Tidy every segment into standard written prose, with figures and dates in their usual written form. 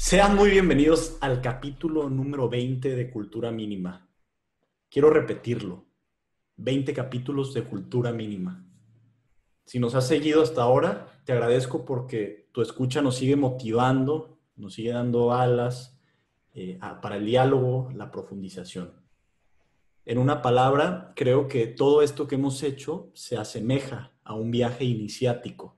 Sean muy bienvenidos al capítulo número 20 de Cultura Mínima. Quiero repetirlo, 20 capítulos de Cultura Mínima. Si nos has seguido hasta ahora, te agradezco porque tu escucha nos sigue motivando, nos sigue dando alas para el diálogo, la profundización. En una palabra, creo que todo esto que hemos hecho se asemeja a un viaje iniciático.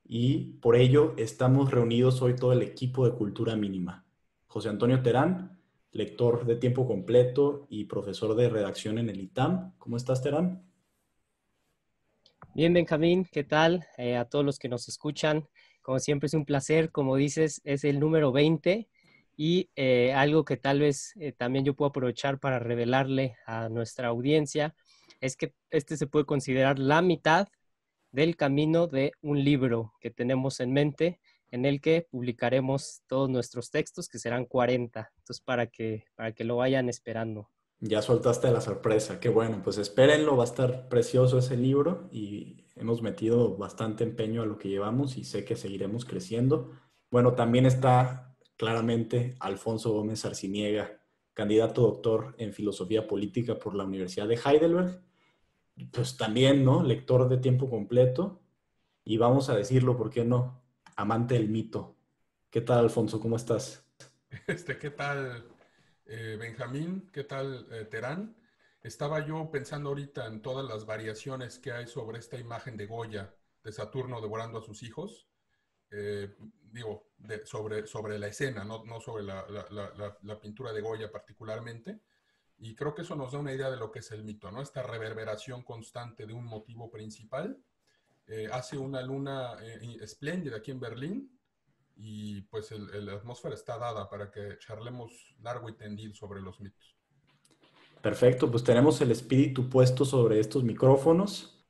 Y por ello estamos reunidos hoy todo el equipo de Cultura Mínima. José Antonio Terán, lector de tiempo completo y profesor de redacción en el ITAM. ¿Cómo estás, Terán? Bien, Benjamín, ¿qué tal? A todos los que nos escuchan, como siempre es un placer, como dices, es el número 20 y algo que tal vez también yo puedo aprovechar para revelarle a nuestra audiencia es que este se puede considerar la mitad del camino de un libro que tenemos en mente en el que publicaremos todos nuestros textos, que serán 40. Entonces, para que lo vayan esperando. Ya soltaste la sorpresa, qué bueno, pues espérenlo, va a estar precioso ese libro y hemos metido bastante empeño a lo que llevamos y sé que seguiremos creciendo. Bueno, también está claramente Alfonso Gómez Arciniega, candidato doctor en filosofía política por la Universidad de Heidelberg, pues también, ¿no? Lector de tiempo completo y vamos a decirlo, ¿por qué no? Amante del mito. ¿Qué tal, Alfonso? ¿Cómo estás? ¿Qué tal, Benjamín? ¿Qué tal, Terán? Estaba yo pensando ahorita en todas las variaciones que hay sobre esta imagen de Goya, de Saturno devorando a sus hijos. eh, sobre la escena, no sobre la pintura de Goya particularmente. Y creo que eso nos da una idea de lo que es el mito, ¿no? Esta reverberación constante de un motivo principal. Hace una luna espléndida aquí en Berlín, y pues la atmósfera está dada para que charlemos largo y tendido sobre los mitos. Perfecto, pues tenemos el espíritu puesto sobre estos micrófonos.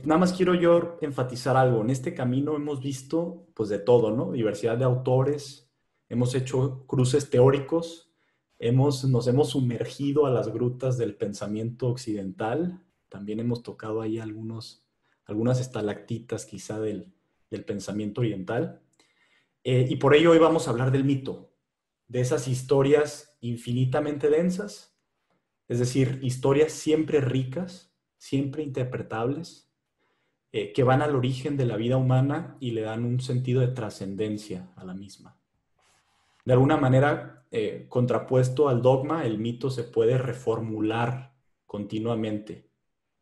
Nada más quiero yo enfatizar algo. En este camino hemos visto pues de todo, ¿no? Diversidad de autores, hemos hecho cruces teóricos, nos hemos sumergido a las grutas del pensamiento occidental, también hemos tocado ahí algunas estalactitas quizá del pensamiento oriental. Y por ello hoy vamos a hablar del mito, de esas historias infinitamente densas, es decir, historias siempre ricas, siempre interpretables, que van al origen de la vida humana y le dan un sentido de trascendencia a la misma. De alguna manera, contrapuesto al dogma, el mito se puede reformular continuamente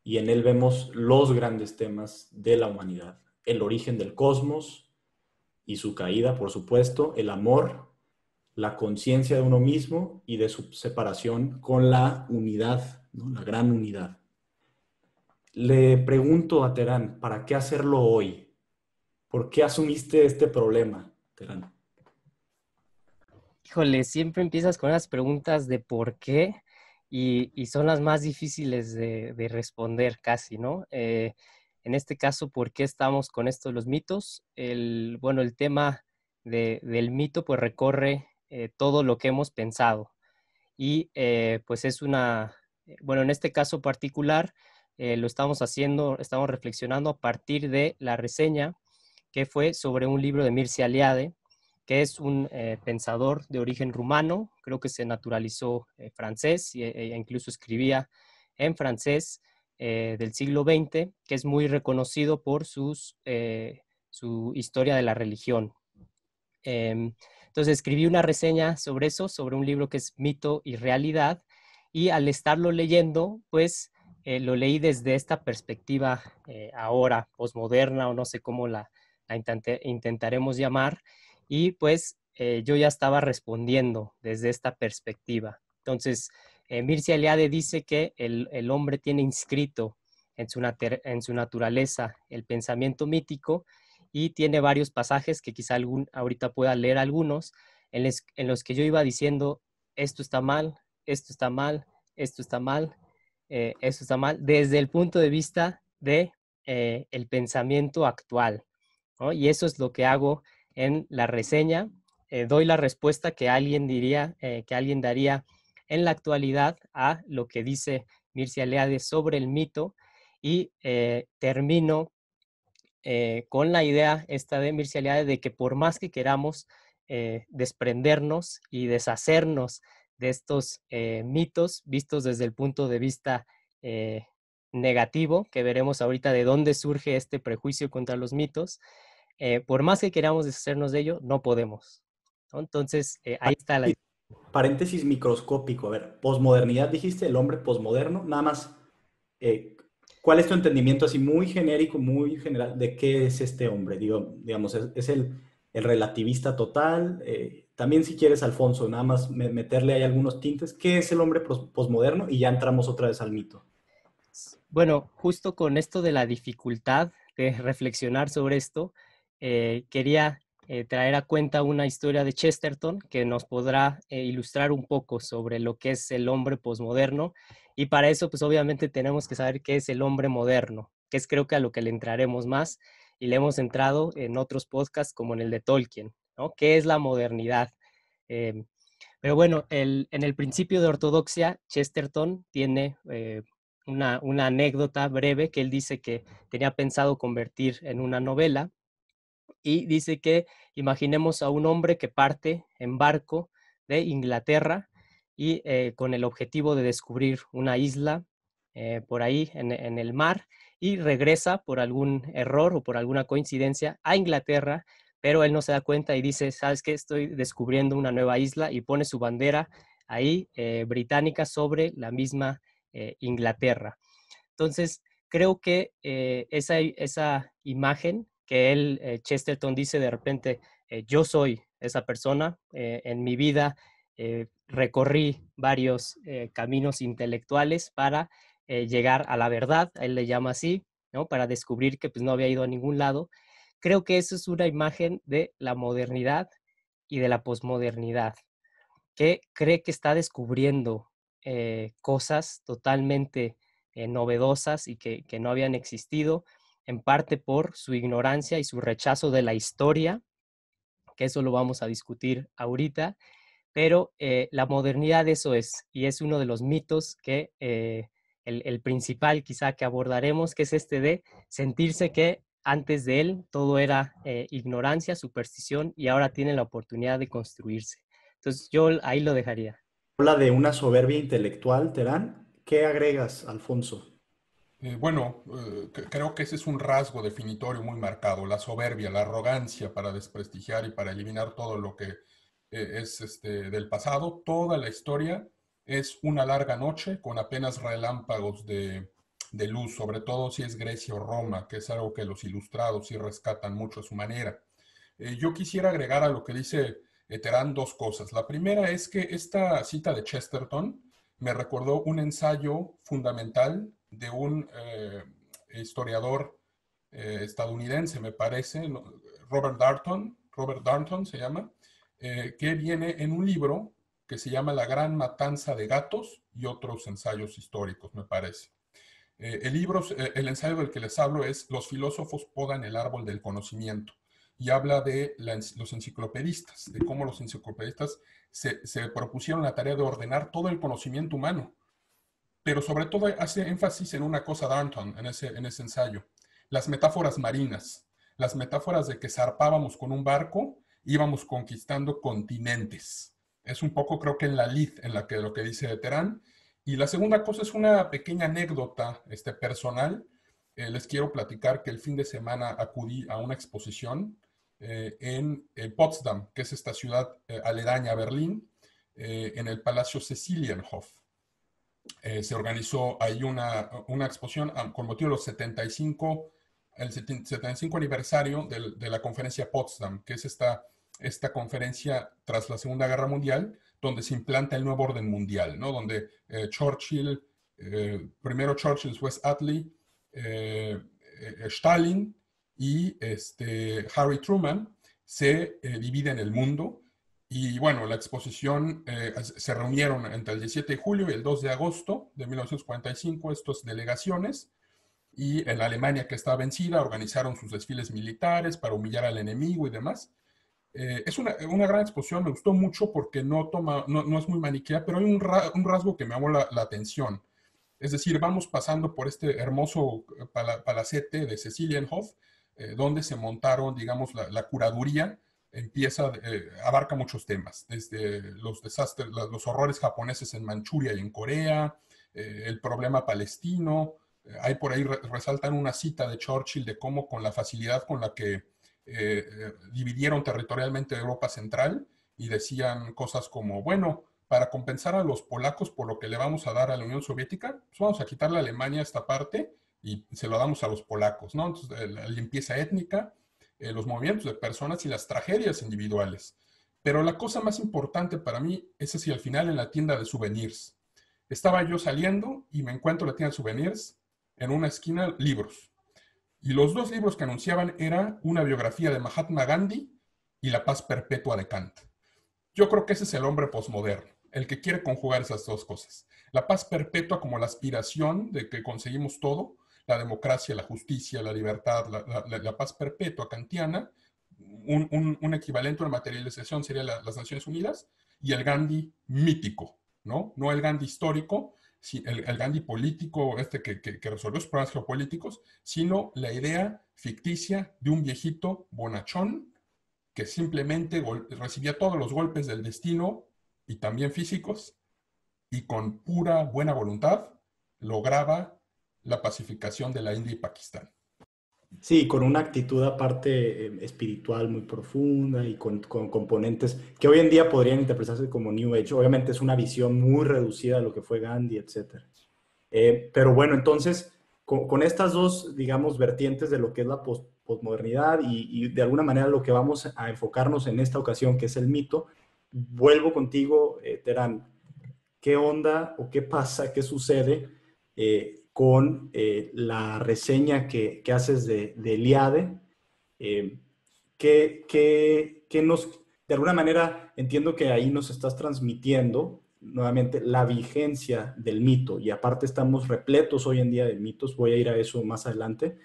y en él vemos los grandes temas de la humanidad, el origen del cosmos y su caída, por supuesto, el amor, la conciencia de uno mismo y de su separación con la unidad, ¿no? La gran unidad. Le pregunto a Terán, ¿para qué hacerlo hoy? ¿Por qué asumiste este problema, Terán? Híjole, siempre empiezas con las preguntas de por qué y son las más difíciles de responder casi, ¿no? En este caso, ¿por qué estamos con esto de los mitos? Bueno, el tema del mito pues recorre todo lo que hemos pensado y pues es bueno, en este caso particular lo estamos haciendo, estamos reflexionando a partir de la reseña que fue sobre un libro de Mircea Eliade, que es un pensador de origen rumano, creo que se naturalizó francés e incluso escribía en francés del siglo XX, que es muy reconocido por su historia de la religión. Entonces escribí una reseña sobre eso, sobre un libro que es Mito y Realidad, y al estarlo leyendo, pues lo leí desde esta perspectiva ahora, posmoderna, o no sé cómo la intentaremos llamar, y pues yo ya estaba respondiendo desde esta perspectiva. Entonces, Mircea Eliade dice que el hombre tiene inscrito en su naturaleza el pensamiento mítico y tiene varios pasajes que quizá ahorita pueda leer algunos, en los que yo iba diciendo, esto está mal, esto está mal, esto está mal, esto está mal, desde el punto de vista de el pensamiento actual, ¿no? Y eso es lo que hago en la reseña. Doy la respuesta que alguien diría, que alguien daría en la actualidad a lo que dice Mircea Eliade sobre el mito y termino con la idea esta de Mircea Eliade de que por más que queramos desprendernos y deshacernos de estos mitos vistos desde el punto de vista negativo, que veremos ahorita de dónde surge este prejuicio contra los mitos. Por más que queramos deshacernos de ello, no podemos, ¿no? Entonces, ahí está la... Paréntesis microscópico. A ver, posmodernidad, dijiste, el hombre posmoderno. Nada más, ¿cuál es tu entendimiento así muy genérico, muy general, de qué es este hombre? Digamos, ¿es el relativista total? También si quieres, Alfonso, nada más meterle ahí algunos tintes. ¿Qué es el hombre posmoderno? Y ya entramos otra vez al mito. Bueno, justo con esto de la dificultad de reflexionar sobre esto, quería traer a cuenta una historia de Chesterton que nos podrá ilustrar un poco sobre lo que es el hombre posmoderno, y para eso pues obviamente tenemos que saber qué es el hombre moderno, que es creo que a lo que le entraremos más y le hemos entrado en otros podcasts como en el de Tolkien, ¿no? ¿Qué es la modernidad? Eh, pero bueno, en el principio de ortodoxia, Chesterton tiene una anécdota breve que él dice que tenía pensado convertir en una novela, y dice que imaginemos a un hombre que parte en barco de Inglaterra y con el objetivo de descubrir una isla por ahí en el mar, y regresa por algún error o por alguna coincidencia a Inglaterra, pero él no se da cuenta y dice, ¿sabes qué? Estoy descubriendo una nueva isla, y pone su bandera ahí británica sobre la misma Inglaterra. Entonces, creo que esa imagen que él, Chesterton, dice de repente, yo soy esa persona, en mi vida recorrí varios caminos intelectuales para llegar a la verdad, él le llama así, ¿no? Para descubrir que pues, no había ido a ningún lado. Creo que eso es una imagen de la modernidad y de la posmodernidad, que cree que está descubriendo cosas totalmente novedosas y que no habían existido, en parte por su ignorancia y su rechazo de la historia, que eso lo vamos a discutir ahorita, pero la modernidad eso es, y es uno de los mitos que el principal quizá que abordaremos, que es este de sentirse que antes de él todo era ignorancia, superstición, y ahora tiene la oportunidad de construirse. Entonces yo ahí lo dejaría. Habla de una soberbia intelectual, Terán. ¿Qué agregas, Alfonso? Creo que ese es un rasgo definitorio muy marcado, la soberbia, la arrogancia para desprestigiar y para eliminar todo lo que es del pasado. Toda la historia es una larga noche con apenas relámpagos de luz, sobre todo si es Grecia o Roma, que es algo que los ilustrados sí rescatan mucho a su manera. Yo quisiera agregar a lo que dice Terán dos cosas. La primera es que esta cita de Chesterton me recordó un ensayo fundamental de un historiador estadounidense, me parece, Robert Darnton se llama, que viene en un libro que se llama La Gran Matanza de Gatos y otros ensayos históricos, me parece. El ensayo del que les hablo es Los filósofos podan el árbol del conocimiento, y habla de los enciclopedistas, de cómo los enciclopedistas se propusieron la tarea de ordenar todo el conocimiento humano, pero sobre todo hace énfasis en una cosa Darnton en ese ensayo, las metáforas marinas, las metáforas de que zarpábamos con un barco, íbamos conquistando continentes. Es un poco, creo que en la lid, en la que lo que dice Terán. Y la segunda cosa es una pequeña anécdota personal. Les quiero platicar que el fin de semana acudí a una exposición en Potsdam, que es esta ciudad aledaña a Berlín, en el Palacio Cecilienhof. Se organizó ahí una exposición con motivo de los el 75 aniversario de la conferencia Potsdam, que es esta conferencia tras la Segunda Guerra Mundial, donde se implanta el nuevo orden mundial, ¿no? Donde primero Churchill, después Attlee, Stalin y Harry Truman se dividen el mundo. Y bueno, la exposición se reunieron entre el 17 de julio y el 2 de agosto de 1945 estas delegaciones, y en la Alemania que estaba vencida organizaron sus desfiles militares para humillar al enemigo y demás. Es una gran exposición, me gustó mucho porque no es muy maniquea, pero hay un rasgo que me llamó la atención. Es decir, vamos pasando por este hermoso palacete de Cecilienhof, donde se montaron, digamos, la curaduría abarca muchos temas, desde los desastres, los horrores japoneses en Manchuria y en Corea, el problema palestino. Hay por ahí, resaltan una cita de Churchill de cómo con la facilidad con la que dividieron territorialmente Europa Central y decían cosas como, bueno, para compensar a los polacos por lo que le vamos a dar a la Unión Soviética, pues vamos a quitarle a Alemania esta parte y se lo damos a los polacos, ¿no? Entonces, la limpieza étnica, los movimientos de personas y las tragedias individuales. Pero la cosa más importante para mí es así al final en la tienda de souvenirs. Estaba yo saliendo y me encuentro en la tienda de souvenirs, en una esquina, libros. Y los dos libros que anunciaban era una biografía de Mahatma Gandhi y La paz perpetua de Kant. Yo creo que ese es el hombre posmoderno, el que quiere conjugar esas dos cosas. La paz perpetua como la aspiración de que conseguimos todo, la democracia, la justicia, la libertad, la paz perpetua kantiana, un equivalente a una materialización sería las Naciones Unidas, y el Gandhi mítico, ¿no? No el Gandhi histórico, el Gandhi político, que resolvió los problemas geopolíticos, sino la idea ficticia de un viejito bonachón que simplemente recibía todos los golpes del destino y también físicos, y con pura buena voluntad lograba la pacificación de la India y Pakistán. Sí, con una actitud aparte espiritual muy profunda y con componentes que hoy en día podrían interpretarse como New Age. Obviamente es una visión muy reducida de lo que fue Gandhi, etc. Pero bueno, entonces, con estas dos, digamos, vertientes de lo que es la posmodernidad y de alguna manera lo que vamos a enfocarnos en esta ocasión, que es el mito, vuelvo contigo, Terán. ¿Qué onda o qué pasa, qué sucede con la reseña que haces de Eliade? ¿Qué nos, de alguna manera, entiendo que ahí nos estás transmitiendo nuevamente la vigencia del mito y aparte estamos repletos hoy en día de mitos, voy a ir a eso más adelante,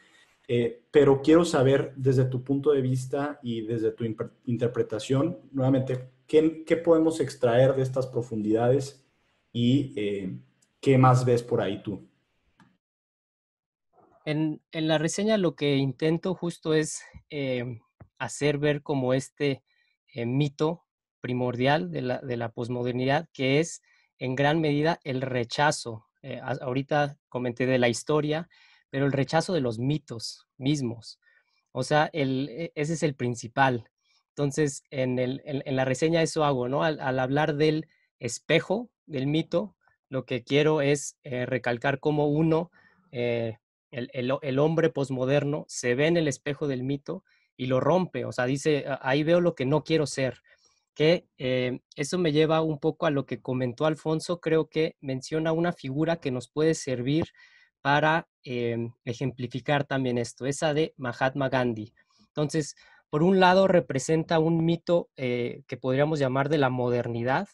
pero quiero saber desde tu punto de vista y desde tu interpretación, nuevamente, ¿qué podemos extraer de estas profundidades y qué más ves por ahí tú? En la reseña lo que intento justo es hacer ver como este mito primordial de la posmodernidad, que es en gran medida el rechazo. Ahorita comenté de la historia, pero el rechazo de los mitos mismos. O sea, ese es el principal. Entonces, en la reseña eso hago, ¿no? Al hablar del espejo, del mito, lo que quiero es recalcar cómo uno, el hombre posmoderno, se ve en el espejo del mito y lo rompe. O sea, dice, ahí veo lo que no quiero ser. Que eso me lleva un poco a lo que comentó Alfonso, creo que menciona una figura que nos puede servir para ejemplificar también esto, esa de Mahatma Gandhi. Entonces, por un lado representa un mito que podríamos llamar de la modernidad,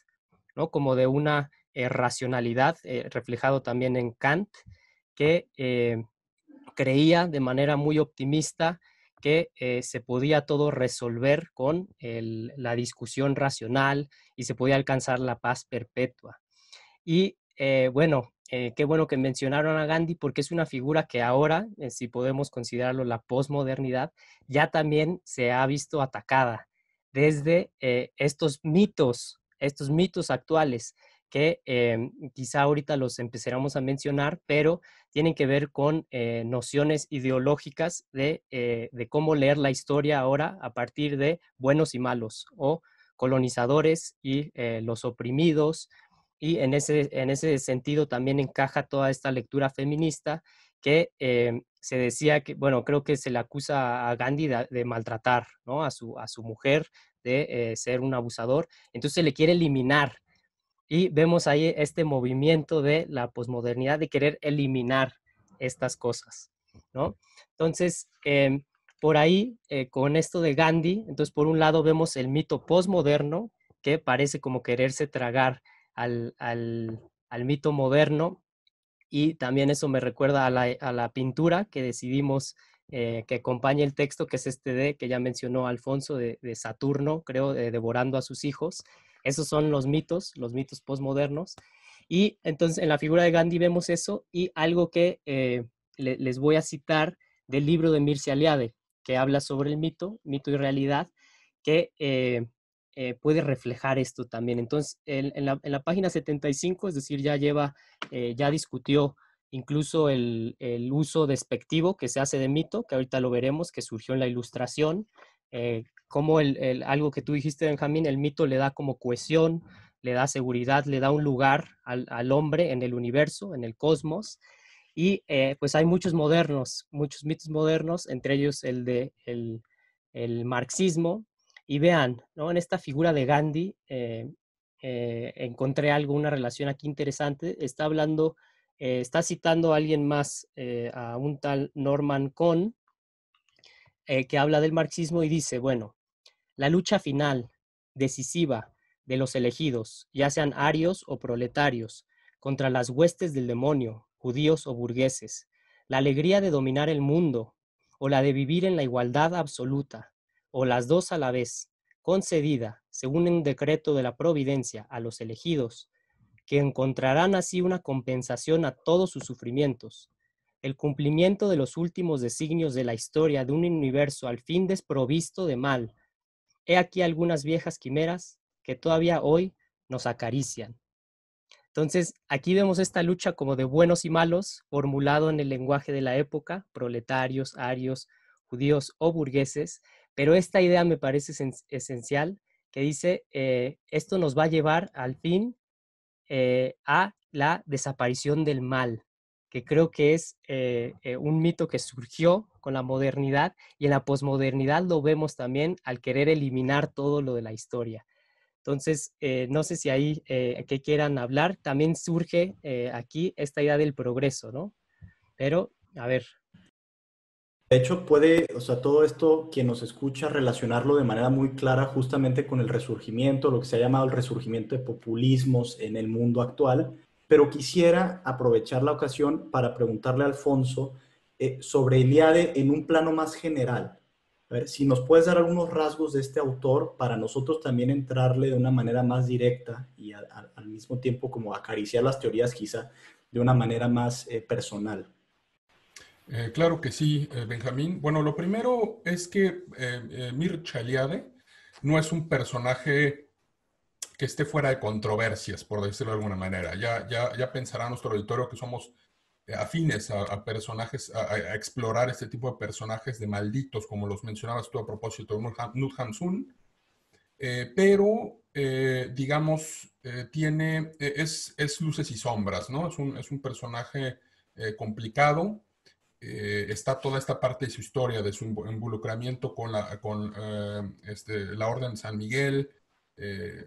¿no? Como de una racionalidad, reflejado también en Kant, que creía de manera muy optimista que se podía todo resolver con la discusión racional y se podía alcanzar la paz perpetua. Y bueno, qué bueno que mencionaron a Gandhi porque es una figura que ahora, si podemos considerarlo la posmodernidad, ya también se ha visto atacada desde estos mitos actuales que quizá ahorita los empezaremos a mencionar, pero tienen que ver con nociones ideológicas de cómo leer la historia ahora a partir de buenos y malos, o colonizadores y los oprimidos, y en ese sentido también encaja toda esta lectura feminista que se decía que, bueno, creo que se le acusa a Gandhi de maltratar, ¿no? a su mujer, de ser un abusador, entonces se le quiere eliminar. Y vemos ahí este movimiento de la posmodernidad de querer eliminar estas cosas, ¿no? Entonces, por ahí, con esto de Gandhi, entonces por un lado vemos el mito posmoderno, que parece como quererse tragar al mito moderno, y también eso me recuerda a la pintura que decidimos que acompañe el texto, que es que ya mencionó Alfonso, de Saturno, creo, devorando a sus hijos. Esos son los mitos posmodernos. Y entonces en la figura de Gandhi vemos eso, y algo que les voy a citar del libro de Mircea Eliade, que habla sobre el mito y realidad, que puede reflejar esto también. Entonces, en la página 75, es decir, ya discutió incluso el uso despectivo que se hace de mito, que ahorita lo veremos, que surgió en la Ilustración, como algo que tú dijiste, Benjamín, el mito le da como cohesión, le da seguridad, le da un lugar al hombre en el universo, en el cosmos, y pues hay muchos mitos modernos, entre ellos el marxismo, y vean, ¿no? En esta figura de Gandhi encontré una relación aquí interesante, está citando a alguien más, a un tal Norman Cohn, que habla del marxismo y dice, bueno, la lucha final, decisiva, de los elegidos, ya sean arios o proletarios, contra las huestes del demonio, judíos o burgueses, la alegría de dominar el mundo, o la de vivir en la igualdad absoluta, o las dos a la vez, concedida, según un decreto de la providencia, a los elegidos, que encontrarán así una compensación a todos sus sufrimientos, el cumplimiento de los últimos designios de la historia de un universo al fin desprovisto de mal. He aquí algunas viejas quimeras que todavía hoy nos acarician. Entonces, aquí vemos esta lucha como de buenos y malos, formulado en el lenguaje de la época, proletarios, arios, judíos o burgueses, pero esta idea me parece esencial, que dice, esto nos va a llevar al fin a la desaparición del mal, que creo que es un mito que surgió con la modernidad, y en la posmodernidad lo vemos también al querer eliminar todo lo de la historia. Entonces, no sé si ahí que quieran hablar, también surge aquí esta idea del progreso, ¿no? Pero, a ver. De hecho, puede, o sea, todo esto, quien nos escucha, relacionarlo de manera muy clara justamente con el resurgimiento, lo que se ha llamado el resurgimiento de populismos en el mundo actual, pero quisiera aprovechar la ocasión para preguntarle a Alfonso sobre Eliade en un plano más general. A ver, si nos puedes dar algunos rasgos de este autor para nosotros también entrarle de una manera más directa y al mismo tiempo como acariciar las teorías quizá de una manera más personal. Claro que sí, Benjamín. Bueno, lo primero es que Mircea Eliade no es un personaje que esté fuera de controversias, por decirlo de alguna manera. Ya pensará nuestro auditorio que somos afines a personajes, a explorar este tipo de personajes de malditos, como los mencionabas tú a propósito de Knut Hamsun, pero digamos, es luces y sombras, ¿no? Es un personaje complicado. Está toda esta parte de su historia, de su involucramiento con la Orden de San Miguel,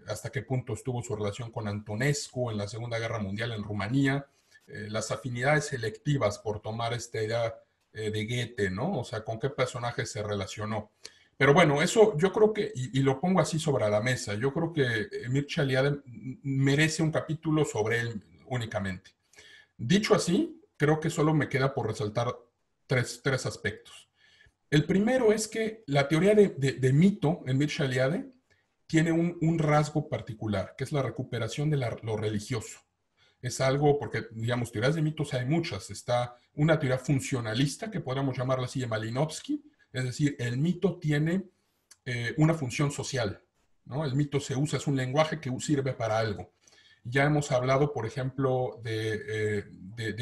hasta qué punto estuvo su relación con Antonescu en la Segunda Guerra Mundial en Rumanía, las afinidades selectivas, por tomar esta idea de Goethe, ¿no? O sea, con qué personaje se relacionó. Pero bueno, eso yo creo que, y lo pongo así sobre la mesa, yo creo que Mircea Eliade merece un capítulo sobre él únicamente. Dicho así, creo que solo me queda por resaltar tres aspectos. El primero es que la teoría de mito en Mircea Eliade tiene un rasgo particular, que es la recuperación de lo religioso. Es algo, porque, digamos, teorías de mitos hay muchas. Está una teoría funcionalista, que podríamos llamarla así, de Malinowski, es decir, el mito tiene una función social, ¿no? El mito se usa, es un lenguaje que sirve para algo. Ya hemos hablado, por ejemplo, de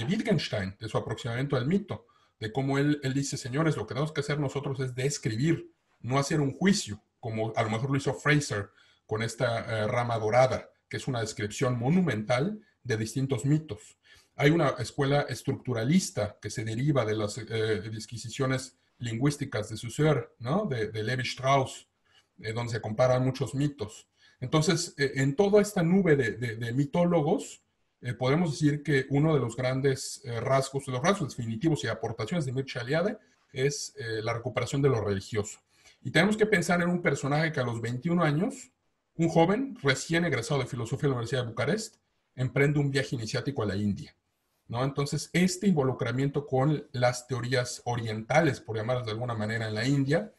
Wittgenstein, de su aproximamiento al mito, de cómo él dice, señores, lo que tenemos que hacer nosotros es describir, no hacer un juicio, como a lo mejor lo hizo Fraser con esta rama dorada, que es una descripción monumental de distintos mitos. Hay una escuela estructuralista que se deriva de las disquisiciones lingüísticas de Saussure, ¿no? de Levi Strauss, donde se comparan muchos mitos. Entonces, en toda esta nube de mitólogos, podemos decir que uno de los grandes rasgos, los rasgos definitivos y aportaciones de Mircea Eliade es la recuperación de lo religioso. Y tenemos que pensar en un personaje que a los 21 años, un joven recién egresado de filosofía de la Universidad de Bucarest, emprende un viaje iniciático a la India, ¿no? Entonces, este involucramiento con las teorías orientales, por llamarlas de alguna manera, en la India,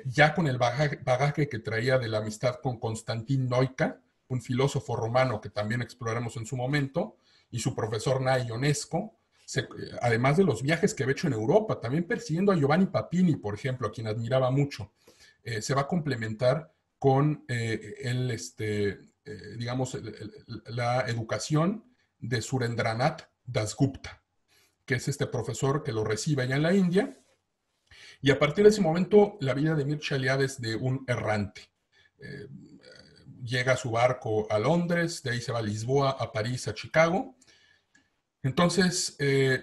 ya con el bagaje que traía de la amistad con Constantin Noica, un filósofo romano que también exploraremos en su momento, y su profesor Nai Ionesco, además de los viajes que había hecho en Europa, también persiguiendo a Giovanni Papini, por ejemplo, a quien admiraba mucho. se va a complementar con digamos, la educación de Surendranath Dasgupta, que es este profesor que lo recibe allá en la India. Y a partir de ese momento, la vida de Mircea Eliade es de un errante. Llega a su barco a Londres, de ahí se va a Lisboa, a París, a Chicago. Entonces,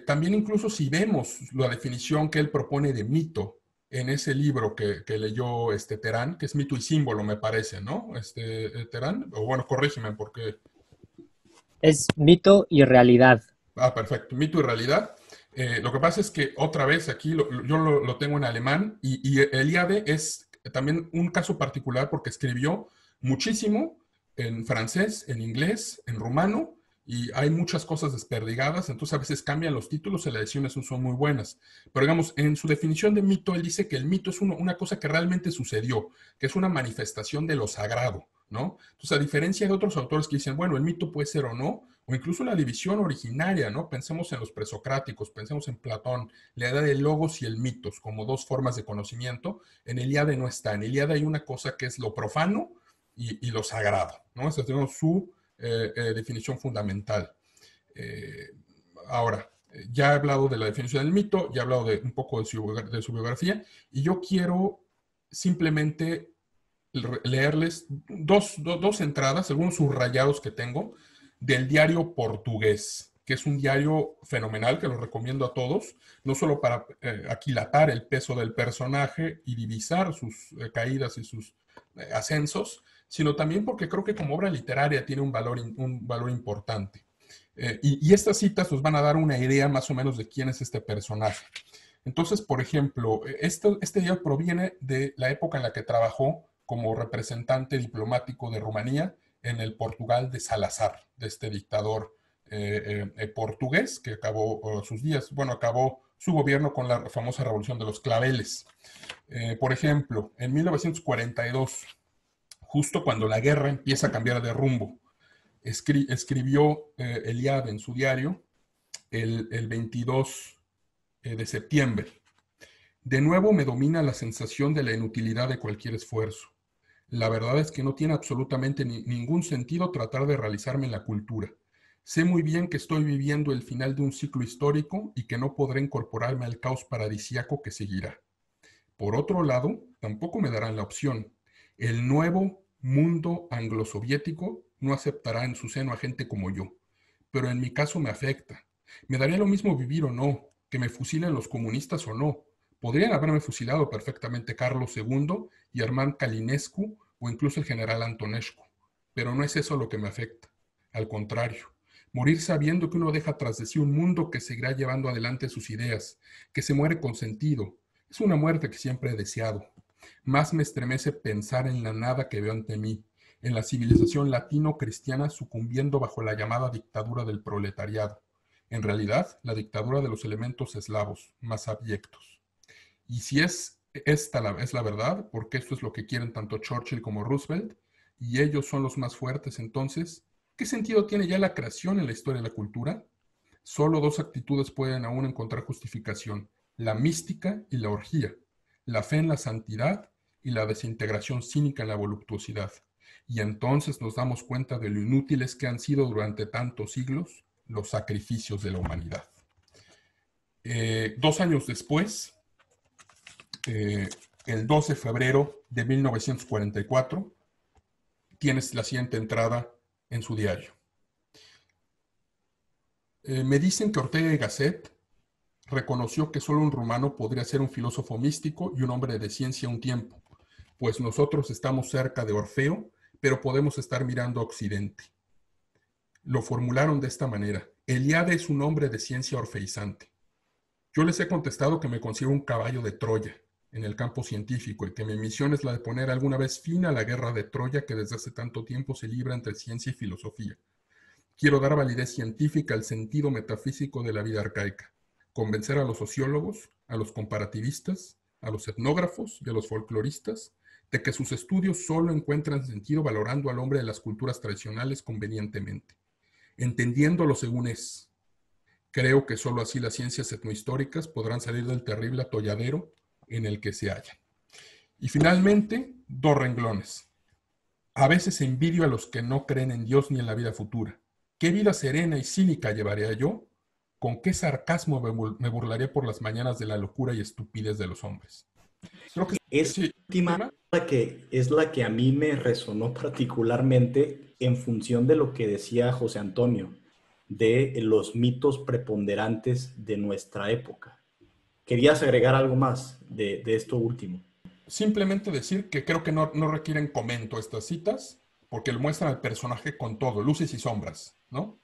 también incluso si vemos la definición que él propone de mito en ese libro que leyó Terán, que es Mito y Símbolo, me parece, ¿no? Terán, o bueno, corrígeme porque... Es mito y realidad. Ah, perfecto, Mito y Realidad. Lo que pasa es que otra vez aquí yo lo tengo en alemán y Eliade es también un caso particular porque escribió muchísimo en francés, en inglés, en rumano, y hay muchas cosas desperdigadas, entonces a veces cambian los títulos y las ediciones son muy buenas. Pero digamos, en su definición de mito, él dice que el mito es una cosa que realmente sucedió, que es una manifestación de lo sagrado, ¿no? Entonces, a diferencia de otros autores que dicen, bueno, el mito puede ser o no, o incluso la división originaria, ¿no? Pensemos en los presocráticos, pensemos en Platón, la idea del logos y el mitos como dos formas de conocimiento. En Eliade no está. En Eliade hay una cosa que es lo profano y lo sagrado, ¿no? Esa es su definición fundamental. Ahora, ya he hablado de la definición del mito, ya he hablado un poco de su biografía, y yo quiero simplemente leerles dos entradas, algunos subrayados que tengo, del diario portugués, que es un diario fenomenal que lo recomiendo a todos, no solo para aquilatar el peso del personaje y divisar sus caídas y sus ascensos, sino también porque creo que como obra literaria tiene un valor importante. Y estas citas nos van a dar una idea más o menos de quién es este personaje. Entonces, por ejemplo, este diario proviene de la época en la que trabajó como representante diplomático de Rumanía en el Portugal de Salazar, de este dictador portugués que acabó sus días, bueno, acabó su gobierno con la famosa Revolución de los Claveles. Por ejemplo, en 1942, justo cuando la guerra empieza a cambiar de rumbo, escribió Eliade en su diario el 22 de septiembre. De nuevo me domina la sensación de la inutilidad de cualquier esfuerzo. La verdad es que no tiene absolutamente ningún sentido tratar de realizarme en la cultura. Sé muy bien que estoy viviendo el final de un ciclo histórico y que no podré incorporarme al caos paradisíaco que seguirá. Por otro lado, tampoco me darán la opción. El nuevo mundo anglosoviético no aceptará en su seno a gente como yo, pero en mi caso me afecta. Me daría lo mismo vivir o no, que me fusilen los comunistas o no. Podrían haberme fusilado perfectamente Carlos II y Armand Calinescu o incluso el general Antonescu, pero no es eso lo que me afecta. Al contrario, morir sabiendo que uno deja tras de sí un mundo que seguirá llevando adelante sus ideas, que se muere con sentido, es una muerte que siempre he deseado. Más me estremece pensar en la nada que veo ante mí, en la civilización latino-cristiana sucumbiendo bajo la llamada dictadura del proletariado. En realidad, la dictadura de los elementos eslavos, más abyectos. Y si esta es la verdad, porque esto es lo que quieren tanto Churchill como Roosevelt, y ellos son los más fuertes, entonces, ¿qué sentido tiene ya la creación en la historia de la cultura? Solo dos actitudes pueden aún encontrar justificación: la mística y la orgía, la fe en la santidad y la desintegración cínica en la voluptuosidad. Y entonces nos damos cuenta de lo inútiles que han sido durante tantos siglos los sacrificios de la humanidad. 2 años después, el 12 de febrero de 1944, tienes la siguiente entrada en su diario. Me dicen que Ortega y Gasset reconoció que solo un rumano podría ser un filósofo místico y un hombre de ciencia a un tiempo, pues nosotros estamos cerca de Orfeo, pero podemos estar mirando a Occidente. Lo formularon de esta manera: Eliade es un hombre de ciencia orfeizante. Yo les he contestado que me considero un caballo de Troya en el campo científico y que mi misión es la de poner alguna vez fin a la guerra de Troya que desde hace tanto tiempo se libra entre ciencia y filosofía. Quiero dar validez científica al sentido metafísico de la vida arcaica, convencer a los sociólogos, a los comparativistas, a los etnógrafos y a los folcloristas de que sus estudios solo encuentran sentido valorando al hombre de las culturas tradicionales convenientemente, entendiéndolo según es. Creo que solo así las ciencias etnohistóricas podrán salir del terrible atolladero en el que se hallan. Y finalmente, dos renglones. A veces envidio a los que no creen en Dios ni en la vida futura. ¿Qué vida serena y cínica llevaría yo? ¿Con qué sarcasmo me burlaría por las mañanas de la locura y estupidez de los hombres? Creo que Esa sí. última ¿Tema? es la que a mí me resonó particularmente en función de lo que decía José Antonio, de los mitos preponderantes de nuestra época. ¿Querías agregar algo más de esto último? Simplemente decir que creo que no requieren comento estas citas, porque le muestran al personaje con todo, luces y sombras, ¿no?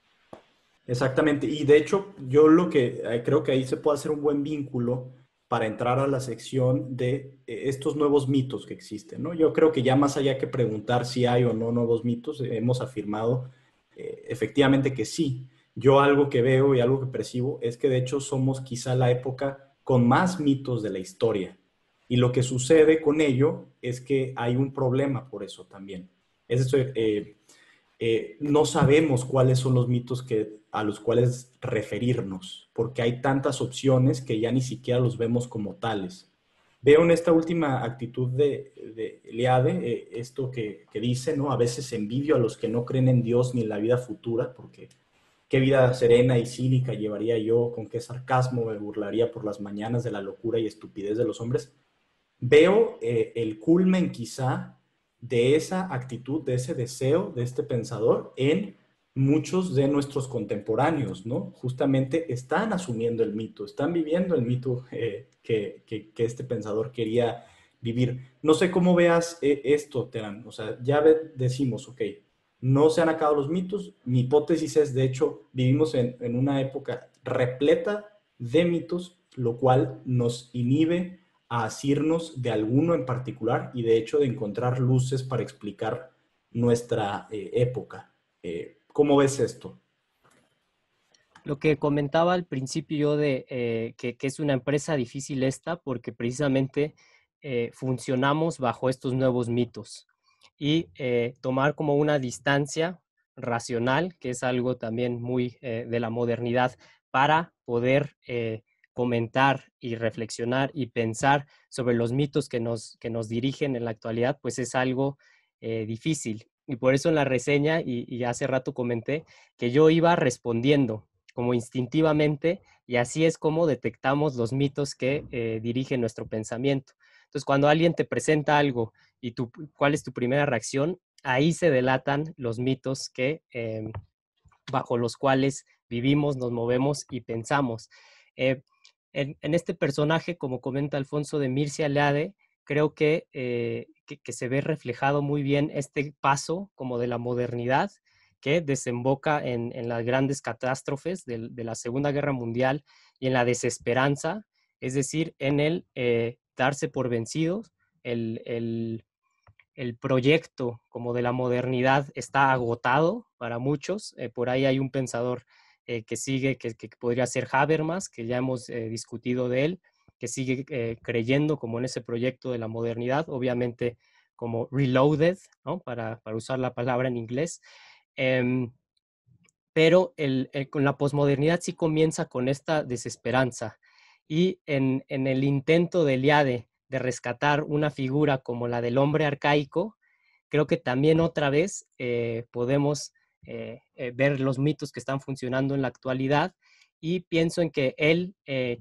Exactamente. Y de hecho, yo lo que creo que ahí se puede hacer un buen vínculo para entrar a la sección de estos nuevos mitos que existen, ¿no? Yo creo que ya más allá que preguntar si hay o no nuevos mitos, hemos afirmado efectivamente que sí. Yo algo que veo y algo que percibo es que de hecho somos quizá la época con más mitos de la historia. Y lo que sucede con ello es que hay un problema por eso también. Es decir, no sabemos cuáles son los mitos a los cuales referirnos, porque hay tantas opciones que ya ni siquiera los vemos como tales. Veo en esta última actitud de Eliade esto que dice, ¿no? A veces envidio a los que no creen en Dios ni en la vida futura, porque qué vida serena y cínica llevaría yo, con qué sarcasmo me burlaría por las mañanas de la locura y estupidez de los hombres. Veo el culmen quizá de esa actitud, de ese deseo de este pensador en muchos de nuestros contemporáneos, ¿no? Justamente están asumiendo el mito, están viviendo el mito que este pensador quería vivir. No sé cómo veas esto, Terán. O sea, ya decimos, ok, no se han acabado los mitos. Mi hipótesis es, de hecho, vivimos en una época repleta de mitos, lo cual nos inhibe a asirnos de alguno en particular y de hecho de encontrar luces para explicar nuestra época. ¿Cómo ves esto? Lo que comentaba al principio yo de que es una empresa difícil esta porque precisamente funcionamos bajo estos nuevos mitos y tomar como una distancia racional, que es algo también muy de la modernidad, para poder comentar y reflexionar y pensar sobre los mitos que nos dirigen en la actualidad, pues es algo difícil. Y por eso en la reseña, y hace rato comenté, que yo iba respondiendo como instintivamente, y así es como detectamos los mitos que dirigen nuestro pensamiento. Entonces, cuando alguien te presenta algo y tú, cuál es tu primera reacción, ahí se delatan los mitos que bajo los cuales vivimos, nos movemos y pensamos. Eh, en este personaje, como comenta Alfonso de Mircea Eliade, creo que se ve reflejado muy bien este paso como de la modernidad que desemboca en las grandes catástrofes de la Segunda Guerra Mundial y en la desesperanza, es decir, en el darse por vencidos, el proyecto como de la modernidad está agotado para muchos. Por ahí hay un pensador que sigue, que podría ser Habermas, que ya hemos discutido de él, que sigue creyendo como en ese proyecto de la modernidad, obviamente como reloaded, ¿no? Para usar la palabra en inglés. Pero con la posmodernidad sí comienza con esta desesperanza. Y en el intento de Eliade de rescatar una figura como la del hombre arcaico, creo que también otra vez podemos ver los mitos que están funcionando en la actualidad y pienso en que él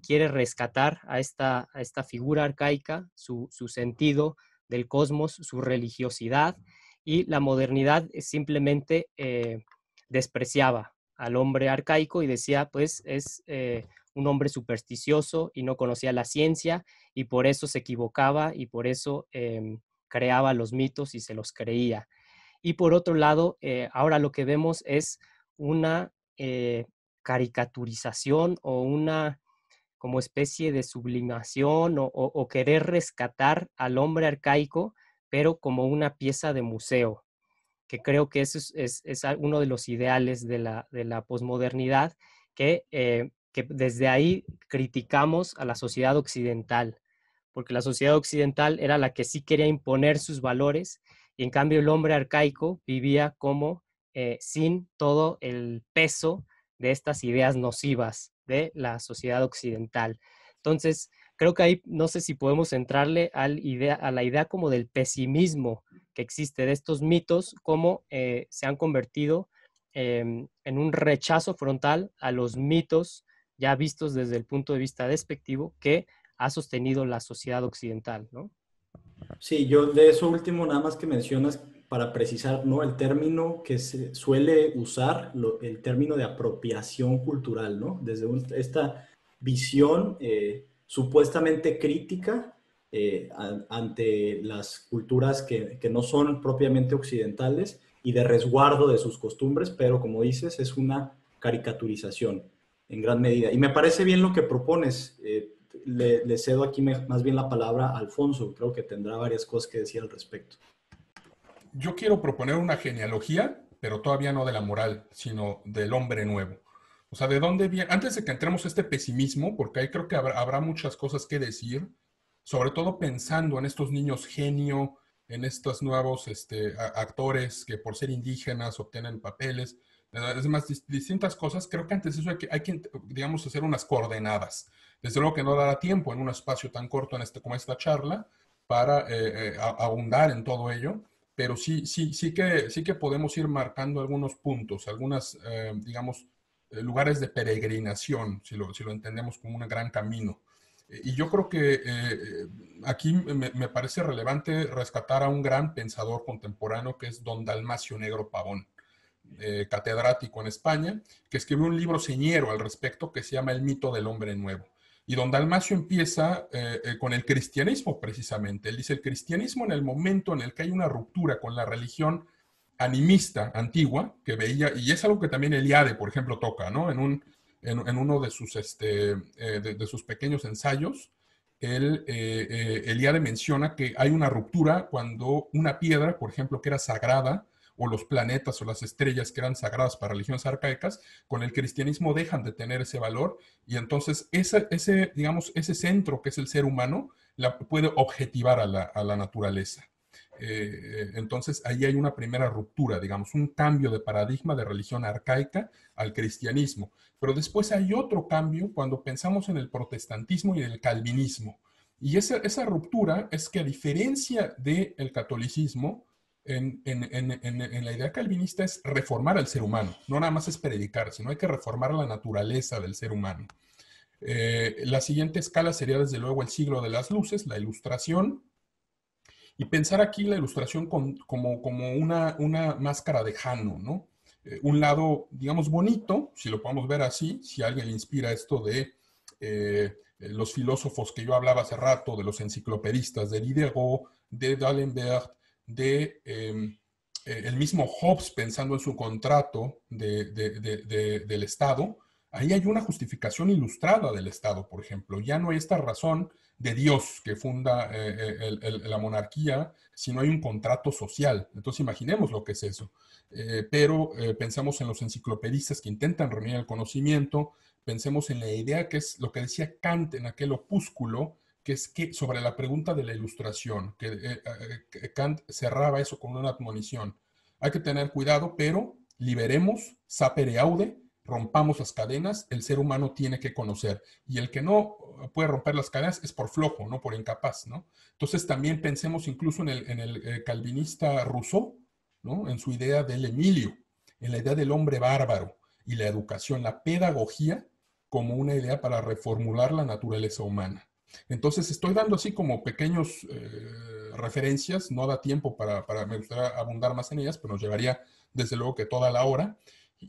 quiere rescatar a esta figura arcaica, su sentido del cosmos, su religiosidad, y la modernidad simplemente despreciaba al hombre arcaico y decía, pues es un hombre supersticioso y no conocía la ciencia y por eso se equivocaba y por eso creaba los mitos y se los creía. Y por otro lado, ahora lo que vemos es una caricaturización o una como especie de sublimación o querer rescatar al hombre arcaico, pero como una pieza de museo, que creo que eso es uno de los ideales de la posmodernidad, que desde ahí criticamos a la sociedad occidental, porque la sociedad occidental era la que sí quería imponer sus valores y en cambio el hombre arcaico vivía como sin todo el peso de estas ideas nocivas de la sociedad occidental. Entonces, creo que ahí no sé si podemos entrarle a la idea como del pesimismo que existe de estos mitos, cómo se han convertido en un rechazo frontal a los mitos ya vistos desde el punto de vista despectivo que ha sostenido la sociedad occidental, ¿no? Sí, yo de eso último nada más que mencionas para precisar, ¿no? El término que se suele usar, el término de apropiación cultural, ¿no? Desde esta visión supuestamente crítica ante las culturas que no son propiamente occidentales y de resguardo de sus costumbres, pero como dices, es una caricaturización en gran medida. Y me parece bien lo que propones. Le cedo aquí más bien la palabra a Alfonso. Creo que tendrá varias cosas que decir al respecto. Yo quiero proponer una genealogía, pero todavía no de la moral, sino del hombre nuevo. O sea, ¿de dónde viene? Antes de que entremos a este pesimismo, porque ahí creo que habrá muchas cosas que decir, sobre todo pensando en estos niños genio, en estos nuevos actores que por ser indígenas obtienen papeles, es más, distintas cosas. Creo que antes de eso hay que, digamos, hacer unas coordenadas. Desde luego que no dará tiempo en un espacio tan corto como esta charla para abundar en todo ello, pero sí que podemos ir marcando algunos puntos, algunas, digamos, lugares de peregrinación, si lo entendemos como un gran camino. Y yo creo que aquí me parece relevante rescatar a un gran pensador contemporáneo que es don Dalmacio Negro Pavón, catedrático en España, que escribió un libro señero al respecto que se llama El mito del hombre nuevo. Y don Dalmacio empieza con el cristianismo precisamente. Él dice, el cristianismo en el momento en el que hay una ruptura con la religión animista antigua, que veía, y es algo que también Eliade, por ejemplo, toca, ¿no? En uno de sus pequeños ensayos, Eliade menciona que hay una ruptura cuando una piedra, por ejemplo, que era sagrada, o los planetas o las estrellas que eran sagradas para religiones arcaicas, con el cristianismo dejan de tener ese valor y entonces ese centro que es el ser humano puede objetivar a la naturaleza. Entonces ahí hay una primera ruptura, digamos, un cambio de paradigma de religión arcaica al cristianismo. Pero después hay otro cambio cuando pensamos en el protestantismo y en el calvinismo. Y esa ruptura es que a diferencia del catolicismo, en la idea calvinista es reformar al ser humano, no nada más es predicar, sino hay que reformar la naturaleza del ser humano. La siguiente escala sería desde luego el siglo de las luces, la ilustración, y pensar aquí la ilustración como una máscara de Jano, ¿no? Un lado, digamos, bonito, si lo podemos ver así, si a alguien le inspira esto de los filósofos que yo hablaba hace rato, de los enciclopedistas, de Diderot, de D'Alembert, el mismo Hobbes pensando en su contrato del Estado, ahí hay una justificación ilustrada del Estado, por ejemplo. Ya no hay esta razón de Dios que funda la monarquía, sino hay un contrato social. Entonces imaginemos lo que es eso. Pero pensamos en los enciclopedistas que intentan reunir el conocimiento, pensemos en la idea que es lo que decía Kant en aquel opúsculo, que es que sobre la pregunta de la ilustración, que Kant cerraba eso con una admonición. Hay que tener cuidado, pero liberemos, sapere aude, rompamos las cadenas, el ser humano tiene que conocer. Y el que no puede romper las cadenas es por flojo, no por incapaz, ¿no? Entonces también pensemos incluso en el calvinista Rousseau, ¿no? En su idea del Emilio, en la idea del hombre bárbaro y la educación, la pedagogía como una idea para reformular la naturaleza humana. Entonces estoy dando así como pequeños referencias, no da tiempo me gustaría abundar más en ellas, pero nos llevaría desde luego que toda la hora.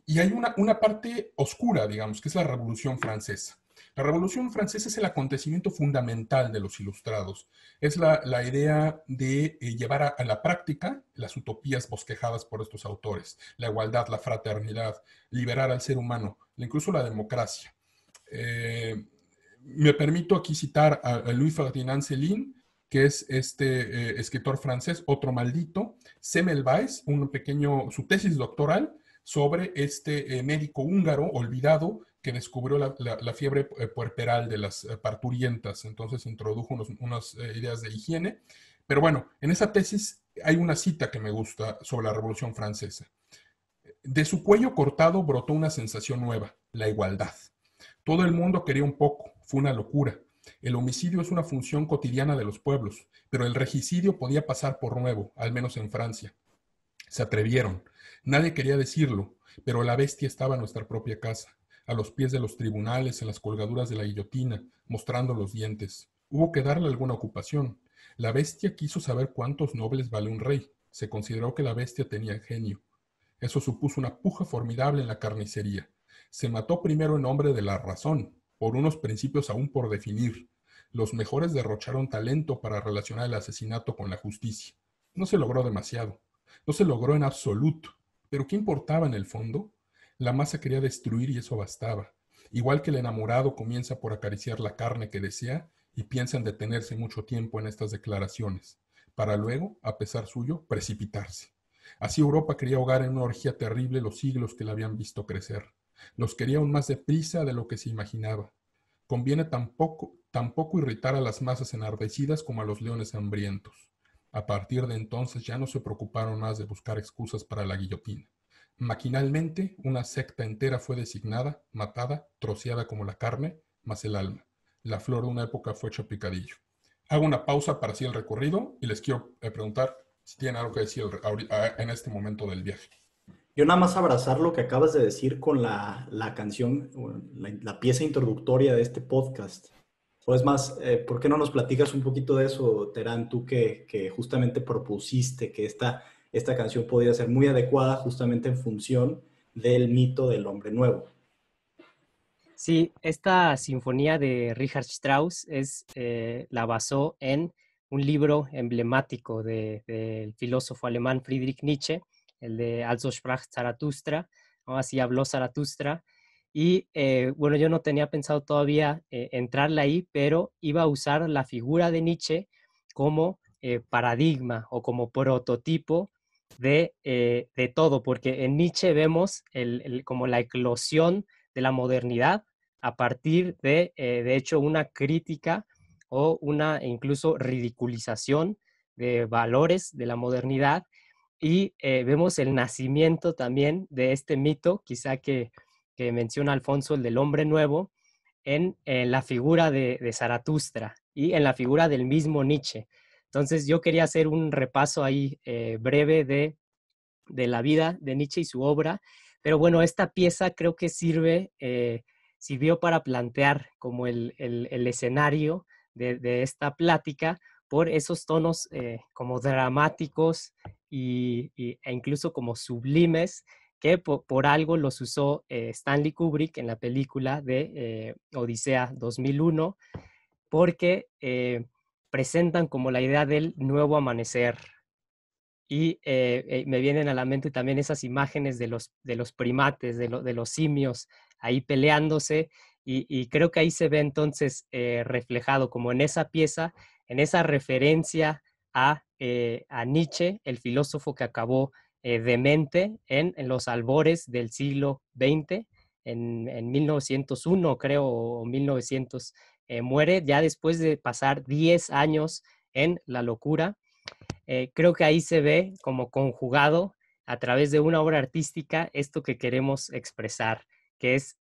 Y hay una parte oscura, digamos, que es la Revolución Francesa. La Revolución Francesa es el acontecimiento fundamental de los ilustrados. Es la idea de llevar a la práctica las utopías bosquejadas por estos autores. La igualdad, la fraternidad, liberar al ser humano, incluso la democracia. Me permito aquí citar a Louis Ferdinand Céline, que es escritor francés, otro maldito, Semmelweis, su tesis doctoral sobre este médico húngaro olvidado que descubrió la fiebre puerperal de las parturientas. Entonces introdujo unas ideas de higiene. Pero bueno, en esa tesis hay una cita que me gusta sobre la Revolución Francesa. De su cuello cortado brotó una sensación nueva, la igualdad. Todo el mundo quería un poco, fue una locura. El homicidio es una función cotidiana de los pueblos, pero el regicidio podía pasar por nuevo, al menos en Francia. Se atrevieron. Nadie quería decirlo, pero la bestia estaba en nuestra propia casa, a los pies de los tribunales, en las colgaduras de la guillotina, mostrando los dientes. Hubo que darle alguna ocupación. La bestia quiso saber cuántos nobles vale un rey. Se consideró que la bestia tenía genio. Eso supuso una puja formidable en la carnicería. Se mató primero en nombre de la razón, por unos principios aún por definir. Los mejores derrocharon talento para relacionar el asesinato con la justicia. No se logró demasiado. No se logró en absoluto. Pero ¿qué importaba en el fondo? La masa quería destruir y eso bastaba. Igual que el enamorado comienza por acariciar la carne que desea y piensa en detenerse mucho tiempo en estas declaraciones, para luego, a pesar suyo, precipitarse. Así Europa quería ahogar en una orgía terrible los siglos que la habían visto crecer. Los quería aún más deprisa de lo que se imaginaba. Conviene tampoco irritar a las masas enardecidas como a los leones hambrientos. A partir de entonces ya no se preocuparon más de buscar excusas para la guillotina. Maquinalmente, una secta entera fue designada, matada, troceada como la carne, más el alma. La flor de una época fue hecha picadillo. Hago una pausa para seguir el recorrido y les quiero preguntar si tienen algo que decir en este momento del viaje. Yo nada más abrazar lo que acabas de decir con la canción, la pieza introductoria de este podcast. O es más, ¿por qué no nos platicas un poquito de eso, Terán? Tú que justamente propusiste que esta canción podría ser muy adecuada justamente en función del mito del hombre nuevo. Sí, esta sinfonía de Richard Strauss la basó en un libro emblemático del filósofo alemán Friedrich Nietzsche, el de Also sprach Zarathustra, ¿no? Así habló Zaratustra. Y bueno, yo no tenía pensado todavía entrarle ahí, pero iba a usar la figura de Nietzsche como paradigma o como prototipo de todo, porque en Nietzsche vemos como la eclosión de la modernidad a partir de hecho, una crítica o una incluso ridiculización de valores de la modernidad y vemos el nacimiento también de este mito, quizá que menciona Alfonso, el del hombre nuevo, en la figura de Zaratustra y en la figura del mismo Nietzsche. Entonces yo quería hacer un repaso ahí breve de la vida de Nietzsche y su obra, pero bueno, esta pieza creo que sirvió para plantear como el escenario de esta plática por esos tonos como dramáticos e incluso como sublimes que por algo los usó Stanley Kubrick en la película de Odisea 2001, porque presentan como la idea del nuevo amanecer, y me vienen a la mente también esas imágenes de los primates, de los simios ahí peleándose, y creo que ahí se ve entonces reflejado como en esa pieza, en esa referencia a Nietzsche, el filósofo que acabó demente en los albores del siglo XX, en 1901 creo, o 1900, muere ya después de pasar 10 años en la locura. Creo que ahí se ve como conjugado a través de una obra artística esto que queremos expresar, que es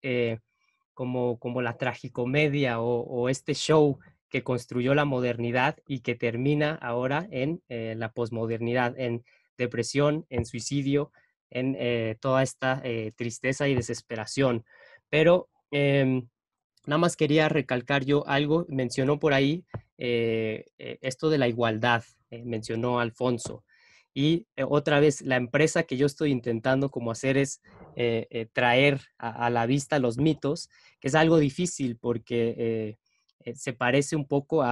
como la tragicomedia o este show que construyó la modernidad y que termina ahora en la posmodernidad, en depresión, en suicidio, en toda esta tristeza y desesperación. Pero nada más quería recalcar yo algo, mencionó por ahí esto de la igualdad, mencionó Alfonso. Y otra vez, la empresa que yo estoy intentando como hacer es traer a la vista los mitos, que es algo difícil porque se parece un poco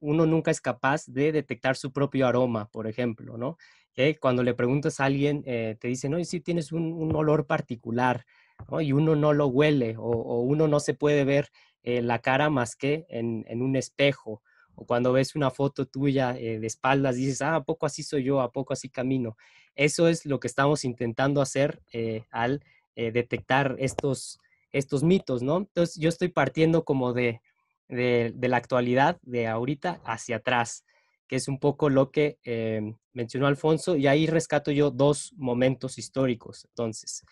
uno nunca es capaz de detectar su propio aroma, por ejemplo, ¿no? Que cuando le preguntas a alguien, te dicen, no, si tienes un olor particular, ¿no? Y uno no lo huele o uno no se puede ver la cara más que en un espejo. O cuando ves una foto tuya de espaldas, dices, ¿a poco así soy yo? ¿A poco así camino? Eso es lo que estamos intentando hacer al detectar estos mitos, ¿no? Entonces yo estoy partiendo como de la actualidad, de ahorita hacia atrás, que es un poco lo que mencionó Alfonso, y ahí rescato yo dos momentos históricos. Entonces,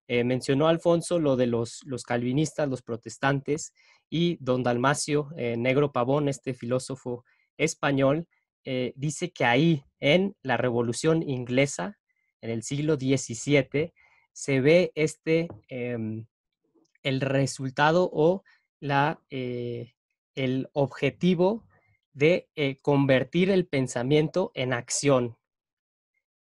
Mencionó Alfonso lo de los calvinistas, los protestantes, y don Dalmacio Negro Pavón, este filósofo español, dice que ahí, en la Revolución Inglesa, en el siglo XVII, se ve el resultado o el objetivo de convertir el pensamiento en acción,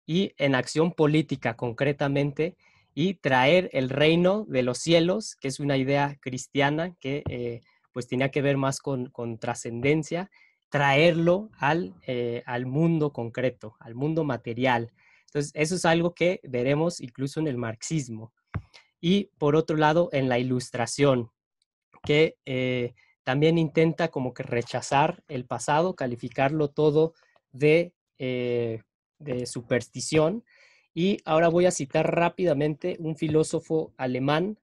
y en acción política concretamente, y traer el reino de los cielos, que es una idea cristiana que pues tenía que ver más con trascendencia, traerlo al mundo concreto, al mundo material. Entonces, eso es algo que veremos incluso en el marxismo. Y por otro lado, en la ilustración, que también intenta como que rechazar el pasado, calificarlo todo de, de superstición. Y ahora voy a citar rápidamente un filósofo alemán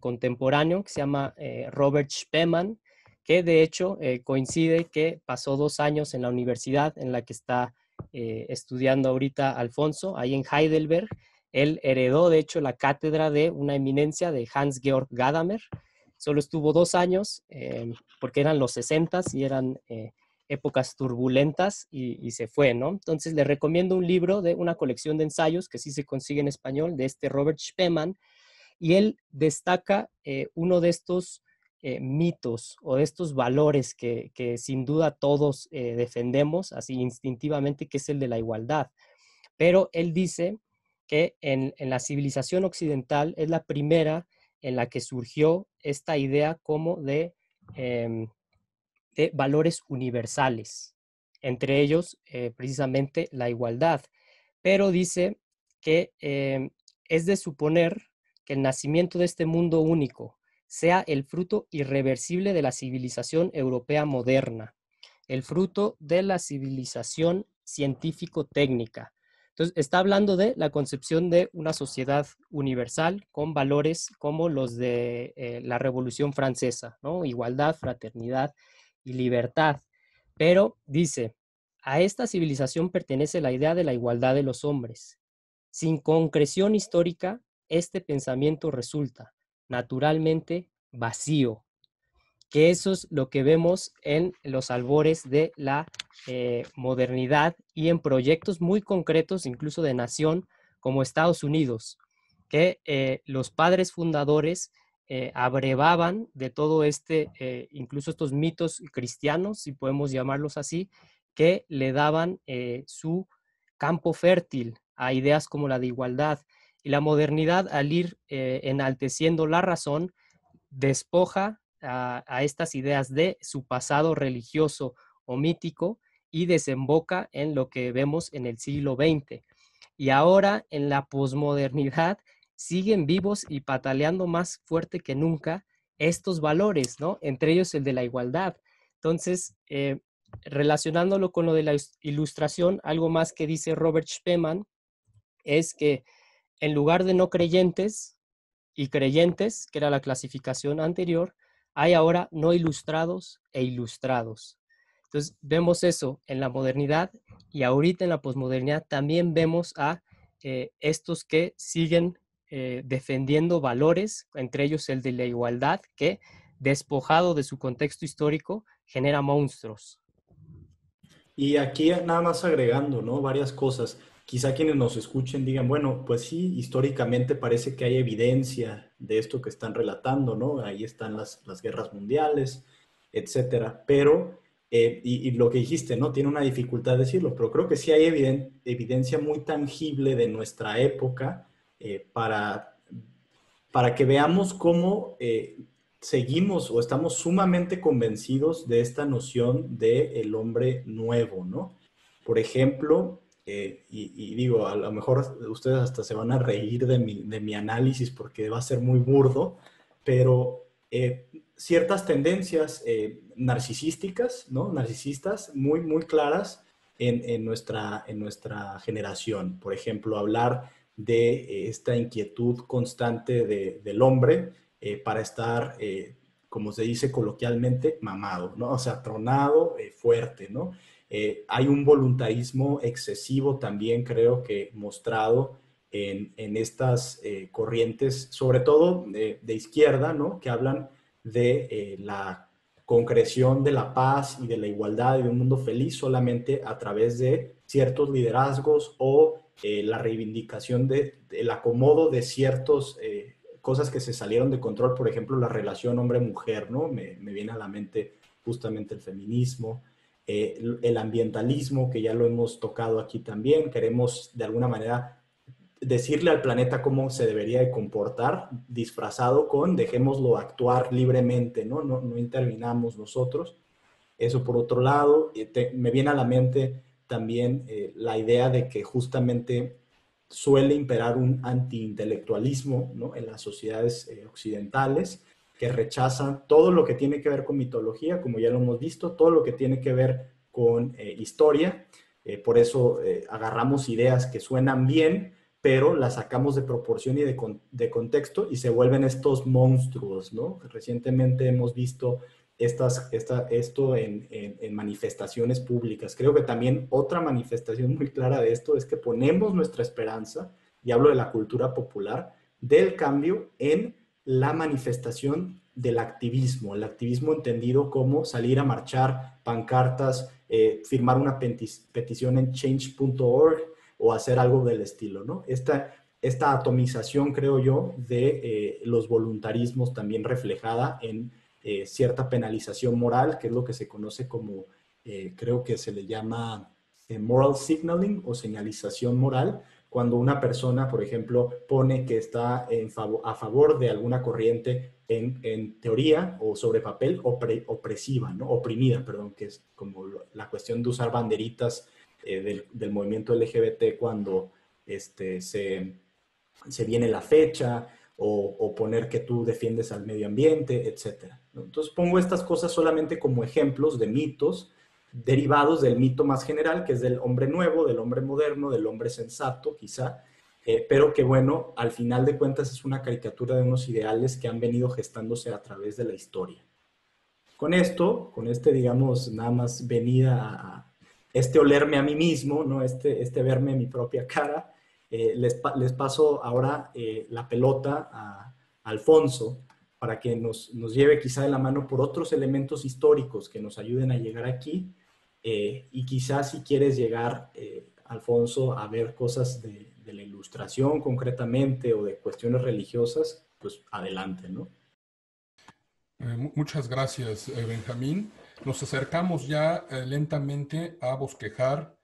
contemporáneo que se llama Robert Spemann, que de hecho coincide que pasó 2 años en la universidad en la que está estudiando ahorita Alfonso, ahí en Heidelberg. Él heredó, de hecho, la cátedra de una eminencia de Hans-Georg Gadamer. Solo estuvo 2 años porque eran los 60s y eran épocas turbulentas, y se fue, ¿no? Entonces le recomiendo un libro de una colección de ensayos que sí se consigue en español, de este Robert Spemann, y él destaca uno de estos mitos o de estos valores que sin duda todos defendemos así instintivamente, que es el de la igualdad. Pero él dice que en la civilización occidental es la primera en la que surgió esta idea como de valores universales, entre ellos precisamente la igualdad. Pero dice que es de suponer que el nacimiento de este mundo único sea el fruto irreversible de la civilización europea moderna, el fruto de la civilización científico-técnica. Entonces, está hablando de la concepción de una sociedad universal con valores como los de la Revolución Francesa, ¿no? Igualdad, fraternidad y libertad. Pero dice, a esta civilización pertenece la idea de la igualdad de los hombres. Sin concreción histórica, este pensamiento resulta naturalmente vacío, que eso es lo que vemos en los albores de la modernidad y en proyectos muy concretos, incluso de nación, como Estados Unidos, que los padres fundadores abrevaban de todo incluso estos mitos cristianos, si podemos llamarlos así, que le daban su campo fértil a ideas como la de igualdad. Y la modernidad, al ir enalteciendo la razón, despoja a estas ideas de su pasado religioso o mítico y desemboca en lo que vemos en el siglo XX. Y ahora en la posmodernidad siguen vivos y pataleando más fuerte que nunca estos valores, ¿no? Entre ellos el de la igualdad. Entonces, relacionándolo con lo de la ilustración, algo más que dice Robert Spemann es que en lugar de no creyentes y creyentes, que era la clasificación anterior, hay ahora no ilustrados e ilustrados. Entonces, vemos eso en la modernidad, y ahorita en la posmodernidad también vemos a estos que siguen defendiendo valores, entre ellos el de la igualdad, que despojado de su contexto histórico genera monstruos. Y aquí nada más agregando, ¿no? Varias cosas. Quizá quienes nos escuchen digan, bueno, pues sí, históricamente parece que hay evidencia de esto que están relatando, ¿no? Ahí están las guerras mundiales, etcétera. Pero, y lo que dijiste, ¿no? Tiene una dificultad decirlo, pero creo que sí hay evidencia muy tangible de nuestra época para que veamos cómo seguimos o estamos sumamente convencidos de esta noción de el hombre nuevo, ¿no? Por ejemplo, y digo, a lo mejor ustedes hasta se van a reír de mi análisis porque va a ser muy burdo, pero ciertas tendencias narcisísticas, ¿no? Narcisistas muy, muy claras en nuestra generación. Por ejemplo, hablar de esta inquietud constante del hombre para estar, como se dice coloquialmente, mamado, ¿no? O sea, tronado, fuerte, ¿no? Hay un voluntarismo excesivo también, creo que mostrado en estas corrientes, sobre todo de izquierda, ¿no? Que hablan de la concreción de la paz y de la igualdad y de un mundo feliz solamente a través de ciertos liderazgos o la reivindicación del acomodo de ciertas cosas que se salieron de control, por ejemplo, la relación hombre-mujer, ¿no? Me viene a la mente justamente el feminismo, el ambientalismo, que ya lo hemos tocado aquí también. Queremos de alguna manera decirle al planeta cómo se debería de comportar, disfrazado con dejémoslo actuar libremente, ¿no? No intervinamos nosotros. Eso por otro lado, me viene a la mente también la idea de que justamente suele imperar un antiintelectualismo, ¿no? En las sociedades occidentales, que rechazan todo lo que tiene que ver con mitología, como ya lo hemos visto, todo lo que tiene que ver con historia. Por eso agarramos ideas que suenan bien, pero las sacamos de proporción y de contexto y se vuelven estos monstruos, ¿no? Recientemente hemos visto esto en manifestaciones públicas. Creo que también otra manifestación muy clara de esto es que ponemos nuestra esperanza, y hablo de la cultura popular, del cambio en la manifestación del activismo, el activismo entendido como salir a marchar, pancartas, firmar una petición en change.org o hacer algo del estilo, ¿no? Esta atomización, creo yo, de los voluntarismos también reflejada en cierta penalización moral, que es lo que se conoce como, creo que se le llama moral signaling o señalización moral, cuando una persona, por ejemplo, pone que está a favor de alguna corriente en teoría o sobre papel opresiva, ¿no? Oprimida, perdón, que es como la cuestión de usar banderitas del movimiento LGBT cuando se viene la fecha, o poner que tú defiendes al medio ambiente, etcétera, ¿no? Entonces pongo estas cosas solamente como ejemplos de mitos derivados del mito más general, que es del hombre nuevo, del hombre moderno, del hombre sensato, quizá, pero que bueno, al final de cuentas es una caricatura de unos ideales que han venido gestándose a través de la historia. Con esto, digamos, nada más venida a olerme a mí mismo, ¿no? Verme mi propia cara, les paso ahora la pelota a Alfonso para que nos lleve quizá de la mano por otros elementos históricos que nos ayuden a llegar aquí, y quizás si quieres llegar, Alfonso, a ver cosas de la ilustración concretamente o de cuestiones religiosas, pues adelante, ¿no? Muchas gracias, Benjamín. Nos acercamos ya lentamente a bosquejar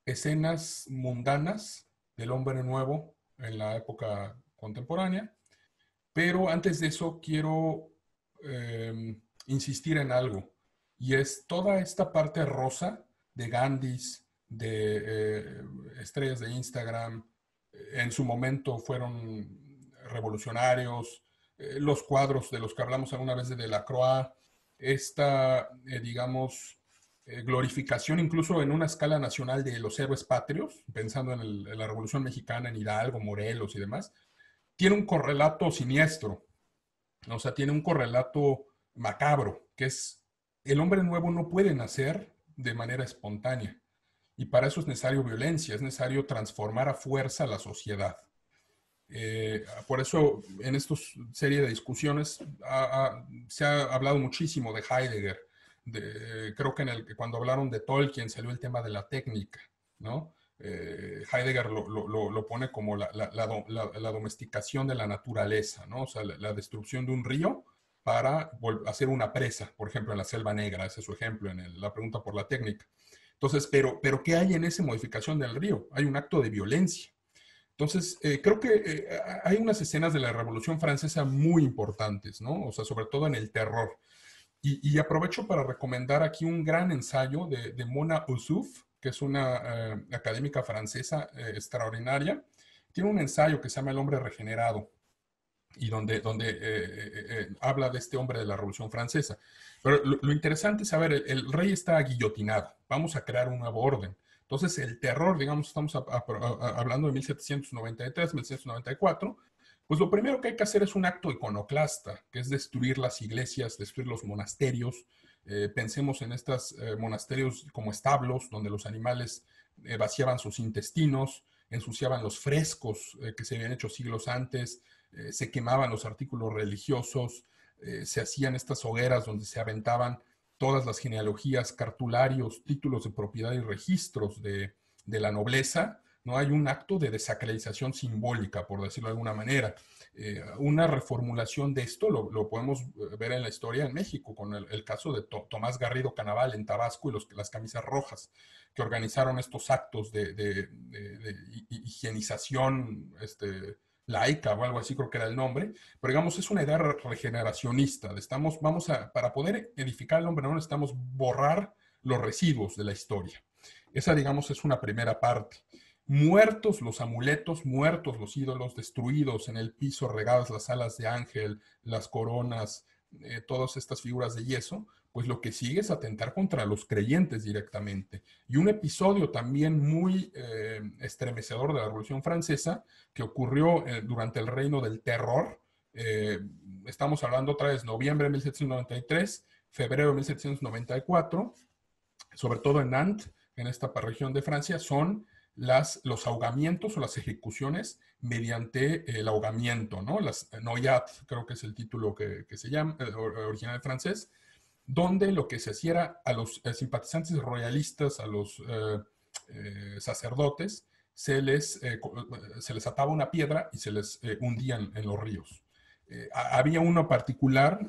escenas mundanas del hombre nuevo en la época contemporánea, pero antes de eso quiero insistir en algo, y es toda esta parte rosa de Gandhis, de estrellas de Instagram, en su momento fueron revolucionarios, los cuadros de los que hablamos alguna vez de Delacroix, esta, digamos, glorificación incluso en una escala nacional de los héroes patrios, pensando en la Revolución Mexicana, en Hidalgo, Morelos y demás, tiene un correlato siniestro, o sea, tiene un correlato macabro, que es el hombre nuevo no puede nacer de manera espontánea, y para eso es necesario violencia, es necesario transformar a fuerza la sociedad. Por eso en esta serie de discusiones se ha hablado muchísimo de Heidegger. Creo que cuando hablaron de Tolkien salió el tema de la técnica, ¿no? Heidegger lo pone como la domesticación de la naturaleza, ¿no? O sea, la destrucción de un río para hacer una presa, por ejemplo, en la Selva Negra, ese es su ejemplo en la pregunta por la técnica. Entonces, pero ¿qué hay en esa modificación del río? Hay un acto de violencia. Entonces, creo que hay unas escenas de la Revolución Francesa muy importantes, ¿no? O sea, sobre todo en el terror. Y aprovecho para recomendar aquí un gran ensayo de Mona Ussouf, que es una académica francesa extraordinaria. Tiene un ensayo que se llama El hombre regenerado, y donde habla de este hombre de la Revolución Francesa. Pero lo interesante es saber, el rey está guillotinado, vamos a crear un nuevo orden. Entonces, el terror, digamos, estamos hablando de 1793, 1794, pues lo primero que hay que hacer es un acto iconoclasta, que es destruir las iglesias, destruir los monasterios. Pensemos en estos monasterios como establos, donde los animales vaciaban sus intestinos, ensuciaban los frescos que se habían hecho siglos antes, se quemaban los artículos religiosos, se hacían estas hogueras donde se aventaban todas las genealogías, cartularios, títulos de propiedad y registros de la nobleza. No hay un acto de desacralización simbólica, por decirlo de alguna manera. Una reformulación de esto lo podemos ver en la historia en México, con el caso de Tomás Garrido Canaval en Tabasco y las camisas rojas, que organizaron estos actos de higienización laica o algo así, creo que era el nombre, pero digamos, es una idea regeneracionista. Para poder edificar el hombre, no necesitamos borrar los residuos de la historia. Esa, digamos, es una primera parte. Muertos los amuletos, muertos los ídolos, destruidos en el piso, regadas las alas de ángel, las coronas, todas estas figuras de yeso, pues lo que sigue es atentar contra los creyentes directamente. Y un episodio también muy estremecedor de la Revolución Francesa, que ocurrió durante el Reino del Terror. Estamos hablando otra vez, noviembre de 1793, febrero de 1794, sobre todo en Nantes, en esta región de Francia, son los ahogamientos o las ejecuciones mediante el ahogamiento, ¿no? Las noyades, creo que es el título que se llama, original francés, donde lo que se hacía era a los simpatizantes royalistas, a los sacerdotes, se les ataba una piedra y se les hundían en los ríos. Había uno particular,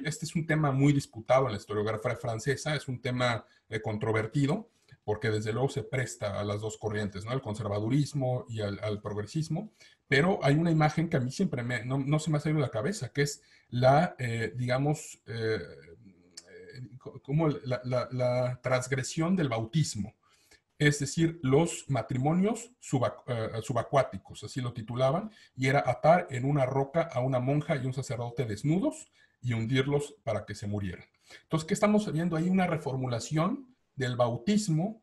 este es un tema muy disputado en la historiografía francesa, es un tema controvertido, porque desde luego se presta a las dos corrientes, ¿no? Al conservadurismo y al progresismo, pero hay una imagen que a mí siempre no se me ha salido de la cabeza, que es digamos, como la transgresión del bautismo. Es decir, los matrimonios subacuáticos, así lo titulaban, y era atar en una roca a una monja y un sacerdote desnudos y hundirlos para que se murieran. Entonces, ¿qué estamos viendo ahí? Una reformulación del bautismo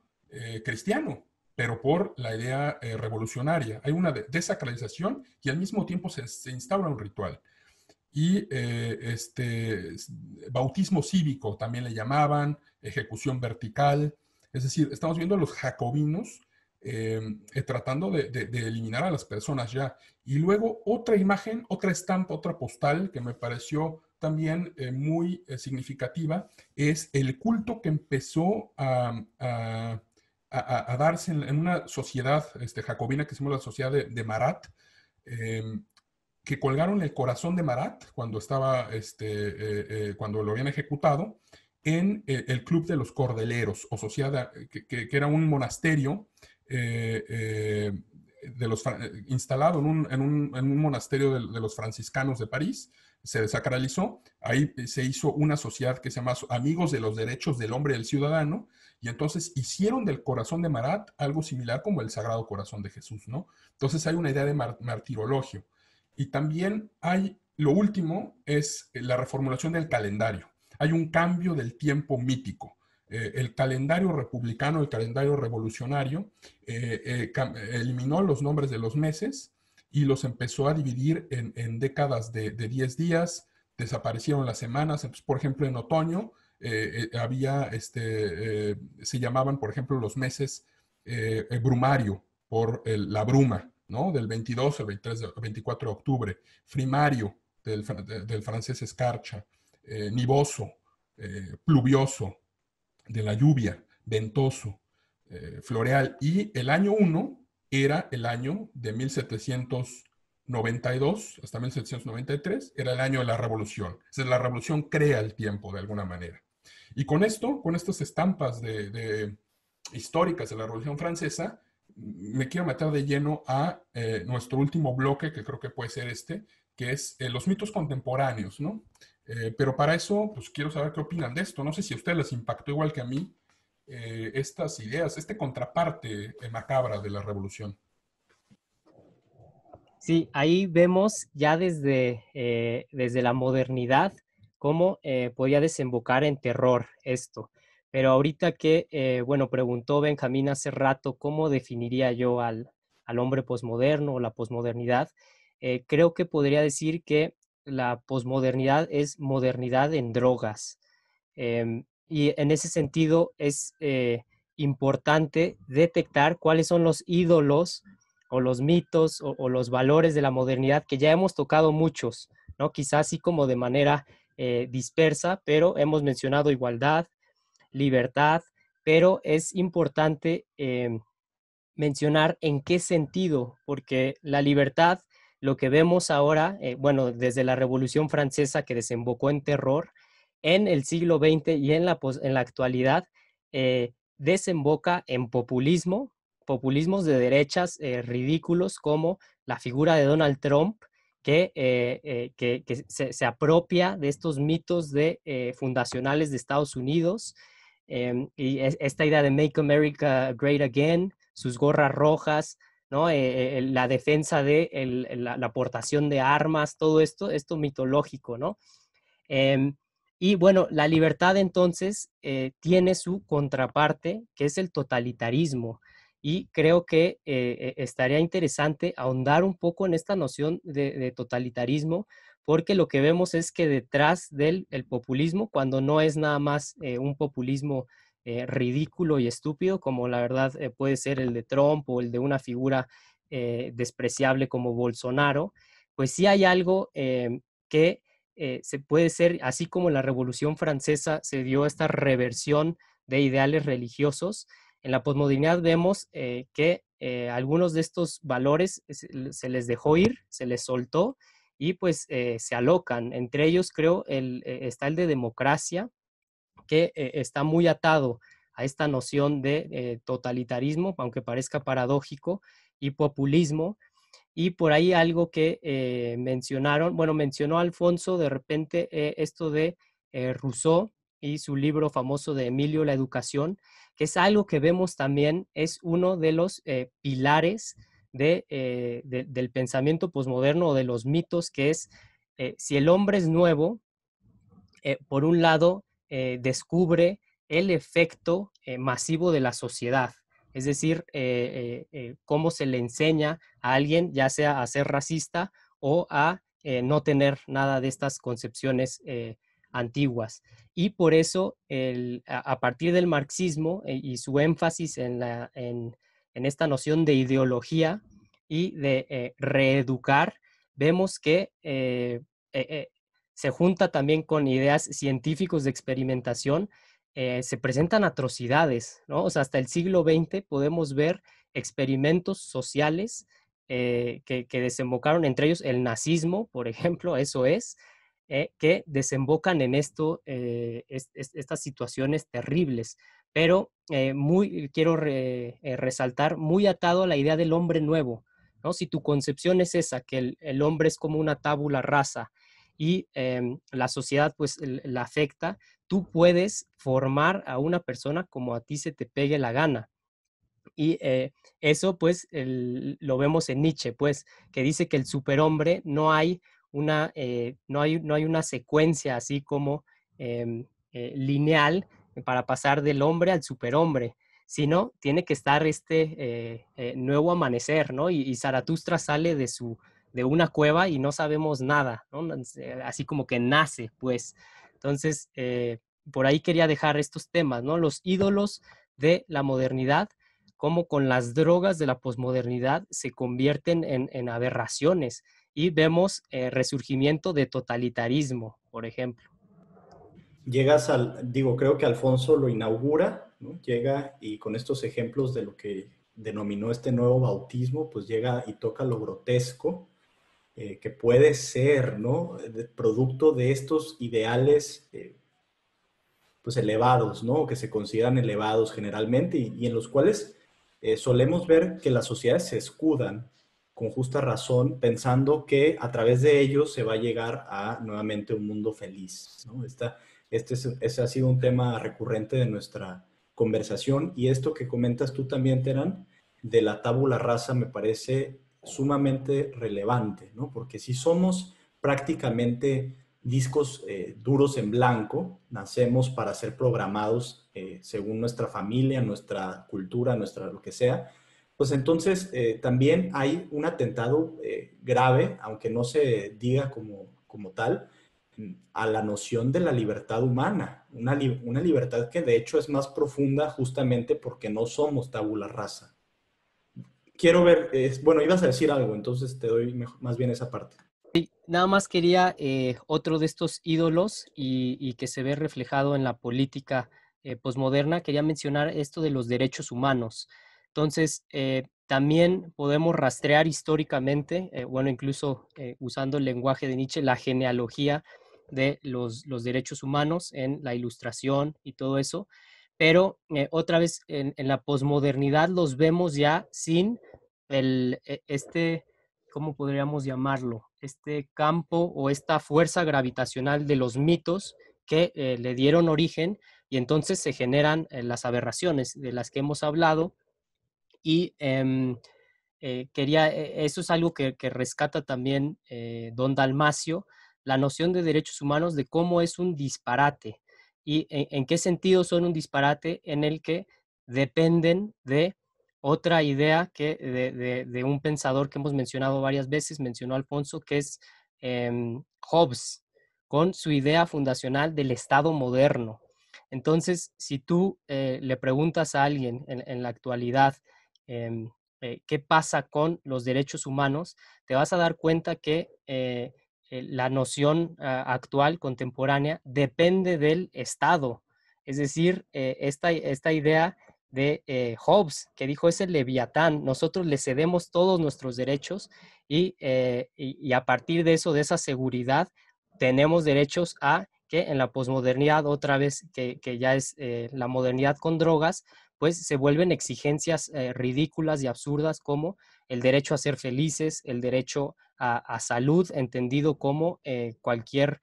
cristiano, pero por la idea revolucionaria. Hay una desacralización y al mismo tiempo se instaura un ritual. Y bautismo cívico también le llamaban, ejecución vertical. Es decir, estamos viendo a los jacobinos tratando de eliminar a las personas ya. Y luego otra imagen, otra estampa, otra postal que me pareció también muy significativa es el culto que empezó a darse en una sociedad jacobina que se llama la sociedad de Marat, que colgaron el corazón de Marat cuando cuando lo habían ejecutado en el Club de los Cordeleros, o sociedad que era un monasterio instalado en un monasterio de los franciscanos de París. Se desacralizó, ahí se hizo una sociedad que se llama Amigos de los Derechos del Hombre y del Ciudadano, y entonces hicieron del corazón de Marat algo similar como el Sagrado Corazón de Jesús, ¿no? Entonces hay una idea de martirologio. Y también lo último es la reformulación del calendario. Hay un cambio del tiempo mítico. El calendario republicano, el calendario revolucionario, eliminó los nombres de los meses y los empezó a dividir en décadas de 10 días, desaparecieron las semanas. Entonces, por ejemplo, en otoño se llamaban, por ejemplo, los meses brumario, por la bruma, ¿no? Del 22 al 23, 24 de octubre, frimario, del francés escarcha, nivoso, pluvioso, de la lluvia, ventoso, floreal. Y el año 1 era el año de 1792 hasta 1793, era el año de la revolución. O sea, la revolución crea el tiempo de alguna manera. Y con estas estampas históricas de la Revolución Francesa, me quiero meter de lleno a nuestro último bloque, que creo que puede ser que es los mitos contemporáneos, ¿no? Pero para eso, pues quiero saber qué opinan de esto. No sé si a ustedes les impactó igual que a mí estas ideas, contraparte macabra de la revolución. Sí, ahí vemos ya desde la modernidad cómo podía desembocar en terror esto. Pero ahorita que, bueno, preguntó Benjamín hace rato cómo definiría yo al hombre posmoderno o la posmodernidad, creo que podría decir que la posmodernidad es modernidad en drogas. Y en ese sentido es importante detectar cuáles son los ídolos o los mitos o los valores de la modernidad, que ya hemos tocado muchos, ¿no? Quizás así como de manera dispersa, pero hemos mencionado igualdad, libertad, pero es importante mencionar en qué sentido, porque la libertad, lo que vemos ahora, bueno, desde la Revolución Francesa que desembocó en terror, en el siglo XX y en la actualidad, desemboca en populismo, populismos de derechas ridículos como la figura de Donald Trump, que se apropia de estos mitos fundacionales de Estados Unidos, y esta idea de Make America Great Again, sus gorras rojas, ¿no? La defensa de la aportación de armas, todo esto mitológico, ¿no? Eh, y bueno, la libertad entonces tiene su contraparte, que es el totalitarismo. Y creo que estaría interesante ahondar un poco en esta noción de totalitarismo, porque lo que vemos es que detrás del el populismo, cuando no es nada más un populismo ridículo y estúpido, como la verdad puede ser el de Trump o el de una figura despreciable como Bolsonaro, pues sí hay algo que se puede ser, así como en la Revolución Francesa se dio esta reversión de ideales religiosos, en la posmodernidad vemos que algunos de estos valores se les dejó ir, se les soltó y pues se alocan. Entre ellos creo está el de democracia, que está muy atado a esta noción de totalitarismo, aunque parezca paradójico, y populismo. Y por ahí algo que mencionaron, bueno, mencionó Alfonso de repente esto de Rousseau y su libro famoso de Emilio la Educación, que es algo que vemos también, es uno de los pilares del pensamiento posmoderno o de los mitos, que es si el hombre es nuevo, por un lado, descubre el efecto masivo de la sociedad, es decir, cómo se le enseña a alguien, ya sea a ser racista o a no tener nada de estas concepciones antiguas. Y por eso, a partir del marxismo y su énfasis en esta noción de ideología y de reeducar, vemos que se junta también con ideas científicos de experimentación, se presentan atrocidades, ¿no? O sea, hasta el siglo XX podemos ver experimentos sociales que desembocaron, entre ellos el nazismo, por ejemplo, eso es, que desembocan en estas situaciones terribles. Pero quiero resaltar, muy atado a la idea del hombre nuevo, ¿no? Si tu concepción es esa, que el hombre es como una tábula rasa, y la sociedad pues la afecta, tú puedes formar a una persona como a ti se te pegue la gana. Y eso pues lo vemos en Nietzsche, pues, que dice que el superhombre no hay una secuencia así como lineal para pasar del hombre al superhombre, sino tiene que estar nuevo amanecer, ¿no? Y Zaratustra sale de una cueva y no sabemos nada, ¿no? Así como que nace, pues. Entonces, por ahí quería dejar estos temas, ¿no? Los ídolos de la modernidad, cómo con las drogas de la posmodernidad se convierten en aberraciones y vemos resurgimiento de totalitarismo, por ejemplo. Llegas digo, creo que Alfonso lo inaugura, ¿no? Llega y con estos ejemplos de lo que denominó este nuevo bautismo, pues llega y toca lo grotesco, que puede ser, ¿no? Producto de estos ideales, pues elevados, ¿no? O que se consideran elevados generalmente y en los cuales solemos ver que las sociedades se escudan con justa razón, pensando que a través de ellos se va a llegar a nuevamente un mundo feliz, ¿no? Este ha sido un tema recurrente de nuestra conversación y esto que comentas tú también, Terán, de la tabula rasa me parece sumamente relevante, ¿no? Porque si somos prácticamente discos duros en blanco, nacemos para ser programados según nuestra familia, nuestra cultura, nuestra lo que sea, pues entonces también hay un atentado grave, aunque no se diga como tal, a la noción de la libertad humana, una libertad que de hecho es más profunda justamente porque no somos tabula rasa. Quiero ver, bueno, ibas a decir algo, entonces te doy más bien esa parte. Sí, nada más quería otro de estos ídolos y que se ve reflejado en la política posmoderna, quería mencionar esto de los derechos humanos. Entonces, también podemos rastrear históricamente, bueno, incluso usando el lenguaje de Nietzsche, la genealogía de los derechos humanos en la Ilustración y todo eso, pero otra vez en la posmodernidad los vemos ya sin este, ¿cómo podríamos llamarlo? Este campo o esta fuerza gravitacional de los mitos que le dieron origen y entonces se generan las aberraciones de las que hemos hablado y eso es algo que rescata también Don Dalmacio, la noción de derechos humanos, de cómo es un disparate y en qué sentido son un disparate en el que dependen de otra idea de un pensador que hemos mencionado varias veces, mencionó Alfonso, que es Hobbes, con su idea fundacional del Estado moderno. Entonces, si tú le preguntas a alguien en la actualidad, qué pasa con los derechos humanos, te vas a dar cuenta que la noción actual, contemporánea, depende del Estado. Es decir, esta idea de Hobbes, que dijo es el leviatán, nosotros le cedemos todos nuestros derechos y a partir de eso, de esa seguridad, tenemos derechos a que en la posmodernidad, otra vez que ya es la modernidad con drogas, pues se vuelven exigencias ridículas y absurdas como el derecho a ser felices, el derecho a salud, entendido como cualquier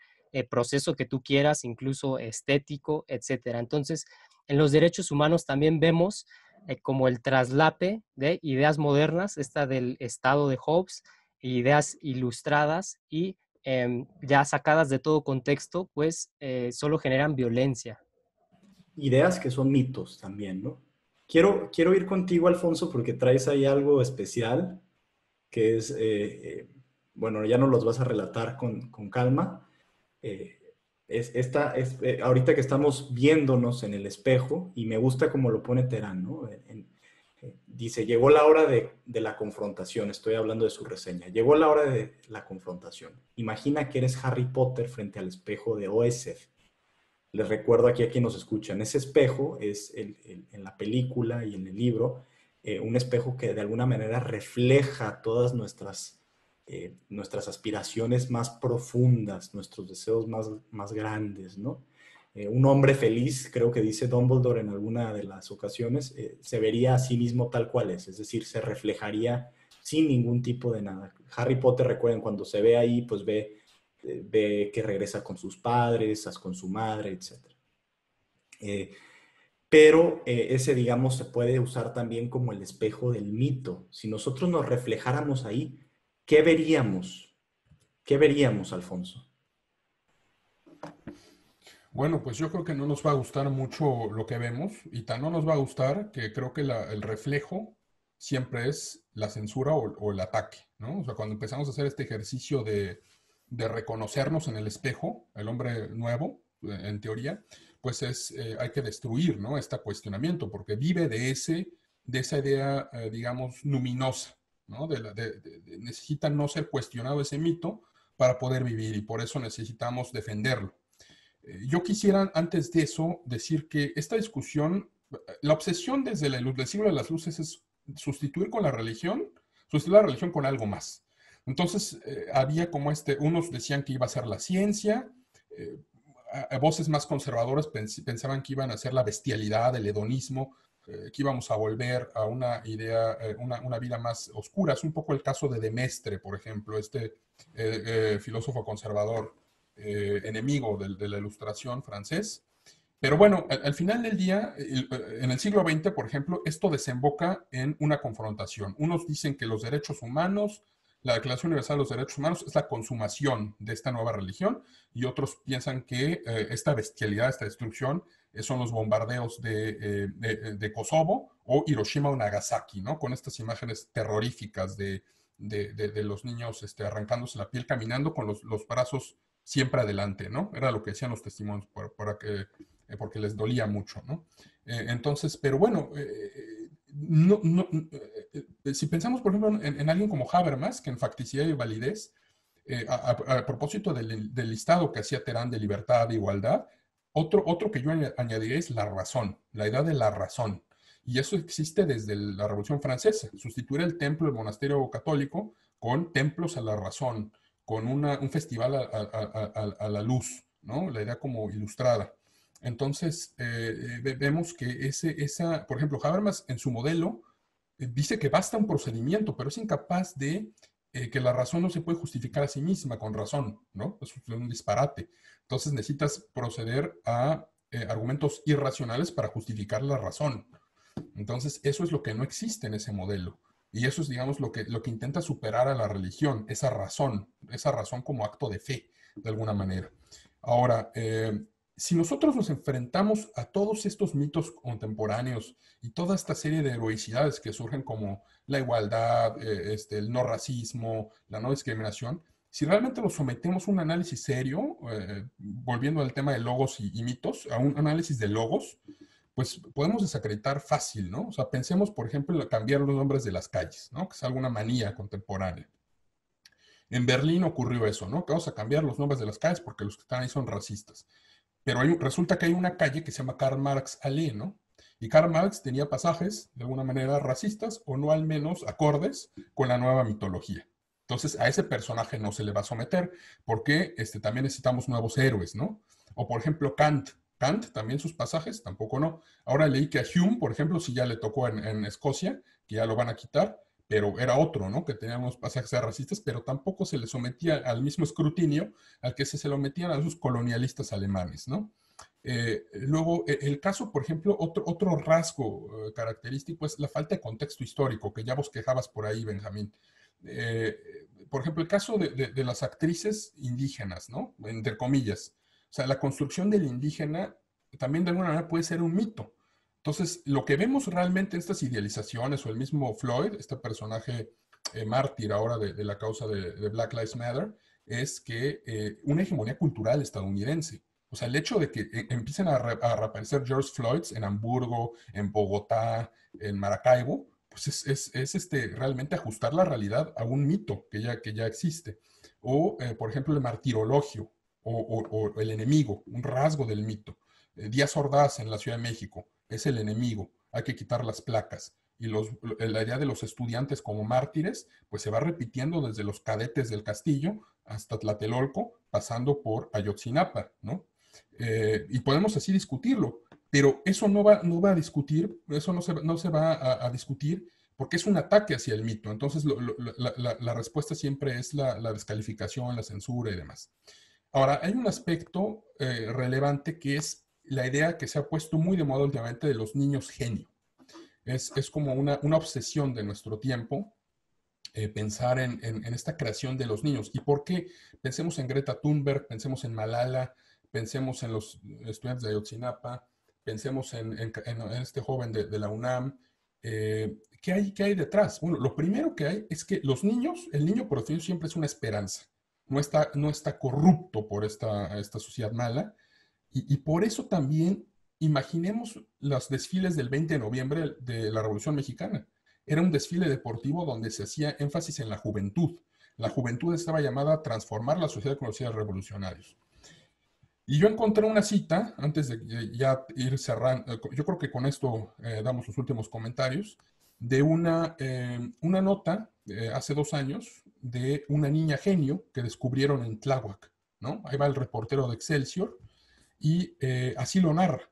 proceso que tú quieras, incluso estético, etcétera. Entonces, en los derechos humanos también vemos como el traslape de ideas modernas, esta del estado de Hobbes, ideas ilustradas y ya sacadas de todo contexto, pues solo generan violencia. Ideas que son mitos también, ¿no? Quiero ir contigo, Alfonso, porque traes ahí algo especial, que es, bueno, ya no los vas a relatar con calma. Eh, ahorita que estamos viéndonos en el espejo, y me gusta como lo pone Terán, ¿no? Dice, llegó la hora de la confrontación, estoy hablando de su reseña, llegó la hora de la confrontación. Imagina que eres Harry Potter frente al espejo de Oesef. Les recuerdo aquí a quien nos escuchan, ese espejo es en la película y en el libro, un espejo que de alguna manera refleja todas nuestras aspiraciones más profundas, nuestros deseos más grandes, ¿no? Un hombre feliz, creo que dice Dumbledore en alguna de las ocasiones, se vería a sí mismo tal cual es decir, se reflejaría sin ningún tipo de nada. Harry Potter, recuerden, cuando se ve ahí, pues ve que regresa con sus padres, con su madre, etc. Pero ese, digamos, se puede usar también como el espejo del mito. Si nosotros nos reflejáramos ahí, ¿qué veríamos? ¿Qué veríamos, Alfonso? Bueno, pues yo creo que no nos va a gustar mucho lo que vemos y tan no nos va a gustar que creo que el reflejo siempre es la censura o el ataque, ¿no? O sea, cuando empezamos a hacer este ejercicio de reconocernos en el espejo, el hombre nuevo, en teoría, pues hay que destruir, ¿no? Este cuestionamiento, porque vive de esa idea, digamos, luminosa, ¿no? Necesita no ser cuestionado ese mito para poder vivir y por eso necesitamos defenderlo. Yo quisiera, antes de eso, decir que esta discusión, la obsesión desde el siglo de las luces es sustituir la religión con algo más. Entonces, había como unos decían que iba a ser la ciencia, voces más conservadoras pensaban que iban a ser la bestialidad, el hedonismo, que íbamos a volver a una idea, una vida más oscura. Es un poco el caso de Demestre, por ejemplo, filósofo conservador enemigo de la ilustración francés. Pero bueno, al final del día, en el siglo XX, por ejemplo, esto desemboca en una confrontación. Unos dicen que los derechos humanos, la Declaración Universal de los Derechos Humanos es la consumación de esta nueva religión y otros piensan que esta bestialidad, esta destrucción, son los bombardeos de Kosovo o Hiroshima o Nagasaki, ¿no? Con estas imágenes terroríficas de los niños arrancándose la piel, caminando con los brazos siempre adelante, ¿no? Era lo que decían los testimonios, porque les dolía mucho, ¿no? Entonces, pero bueno, si pensamos, por ejemplo, en alguien como Habermas, que en facticidad y validez, a propósito del listado que hacía Terán de libertad e igualdad, otro que yo añadiré es la razón, la idea de la razón. Y eso existe desde la Revolución Francesa. Sustituir el templo, el monasterio católico, con templos a la razón, con un festival a la luz, ¿no? La idea como ilustrada. Entonces, vemos que por ejemplo, Habermas en su modelo dice que basta un procedimiento, pero es incapaz de que la razón no se puede justificar a sí misma con razón, ¿no? Es un disparate. Entonces necesitas proceder a argumentos irracionales para justificar la razón. Entonces, eso es lo que no existe en ese modelo. Y eso es, digamos, lo que intenta superar a la religión, esa razón como acto de fe, de alguna manera. Ahora, si nosotros nos enfrentamos a todos estos mitos contemporáneos y toda esta serie de heroicidades que surgen como la igualdad, el no racismo, la no discriminación, si realmente los sometemos a un análisis serio, volviendo al tema de logos y mitos, a un análisis de logos, pues podemos desacreditar fácil, ¿no? O sea, pensemos, por ejemplo, en cambiar los nombres de las calles, ¿no? Que es alguna manía contemporánea. En Berlín ocurrió eso, ¿no? Que vamos a cambiar los nombres de las calles porque los que están ahí son racistas. Pero resulta que hay una calle que se llama Karl Marx Allee, ¿no? Y Karl Marx tenía pasajes, de alguna manera, racistas, o no al menos acordes con la nueva mitología. Entonces, a ese personaje no se le va a someter, porque también necesitamos nuevos héroes, ¿no? O, por ejemplo, Kant. Kant, también sus pasajes, tampoco no. Ahora leí que a Hume, por ejemplo, sí ya le tocó en Escocia, que ya lo van a quitar, pero era otro, ¿no? Que tenía unos pasajes racistas, pero tampoco se le sometía al mismo escrutinio al que se lo metían a esos colonialistas alemanes, ¿no? Luego, el caso, por ejemplo, otro rasgo característico es la falta de contexto histórico, que ya bosquejabas por ahí, Benjamín. Por ejemplo, el caso de las actrices indígenas, ¿no? Entre comillas. O sea, la construcción del indígena también de alguna manera puede ser un mito. Entonces, lo que vemos realmente en estas idealizaciones, o el mismo Floyd, este personaje mártir ahora de la causa de Black Lives Matter, es que una hegemonía cultural estadounidense. O sea, el hecho de que empiecen a reaparecer George Floyds en Hamburgo, en Bogotá, en Maracaibo, pues es realmente ajustar la realidad a un mito que ya existe. O, por ejemplo, el martirologio, o el enemigo, un rasgo del mito. Díaz Ordaz en la Ciudad de México es el enemigo, hay que quitar las placas. Y la idea de los estudiantes como mártires, pues se va repitiendo desde los cadetes del Castillo hasta Tlatelolco, pasando por Ayotzinapa, ¿no? Y podemos así discutirlo, pero eso no va a discutir, eso no se va a discutir porque es un ataque hacia el mito. Entonces, la respuesta siempre es la descalificación, la censura y demás. Ahora, hay un aspecto relevante que es la idea que se ha puesto muy de moda últimamente de los niños genio. Es como una obsesión de nuestro tiempo pensar en esta creación de los niños. ¿Y por qué? Pensemos en Greta Thunberg, pensemos en Malala, pensemos en los estudiantes de Ayotzinapa, pensemos en este joven de la UNAM. ¿Qué hay detrás? Bueno, lo primero que hay es que los niños, el niño por definición siempre es una esperanza. No está corrupto por esta sociedad mala. Y por eso también imaginemos los desfiles del 20 de noviembre de la Revolución Mexicana. Era un desfile deportivo donde se hacía énfasis en la juventud. La juventud estaba llamada a transformar la sociedad con los ideales revolucionarios. Y yo encontré una cita, antes de ya ir cerrando, yo creo que con esto damos los últimos comentarios, de una nota hace 2 años de una niña genio que descubrieron en Tláhuac, ¿no? Ahí va el reportero de Excelsior y así lo narra.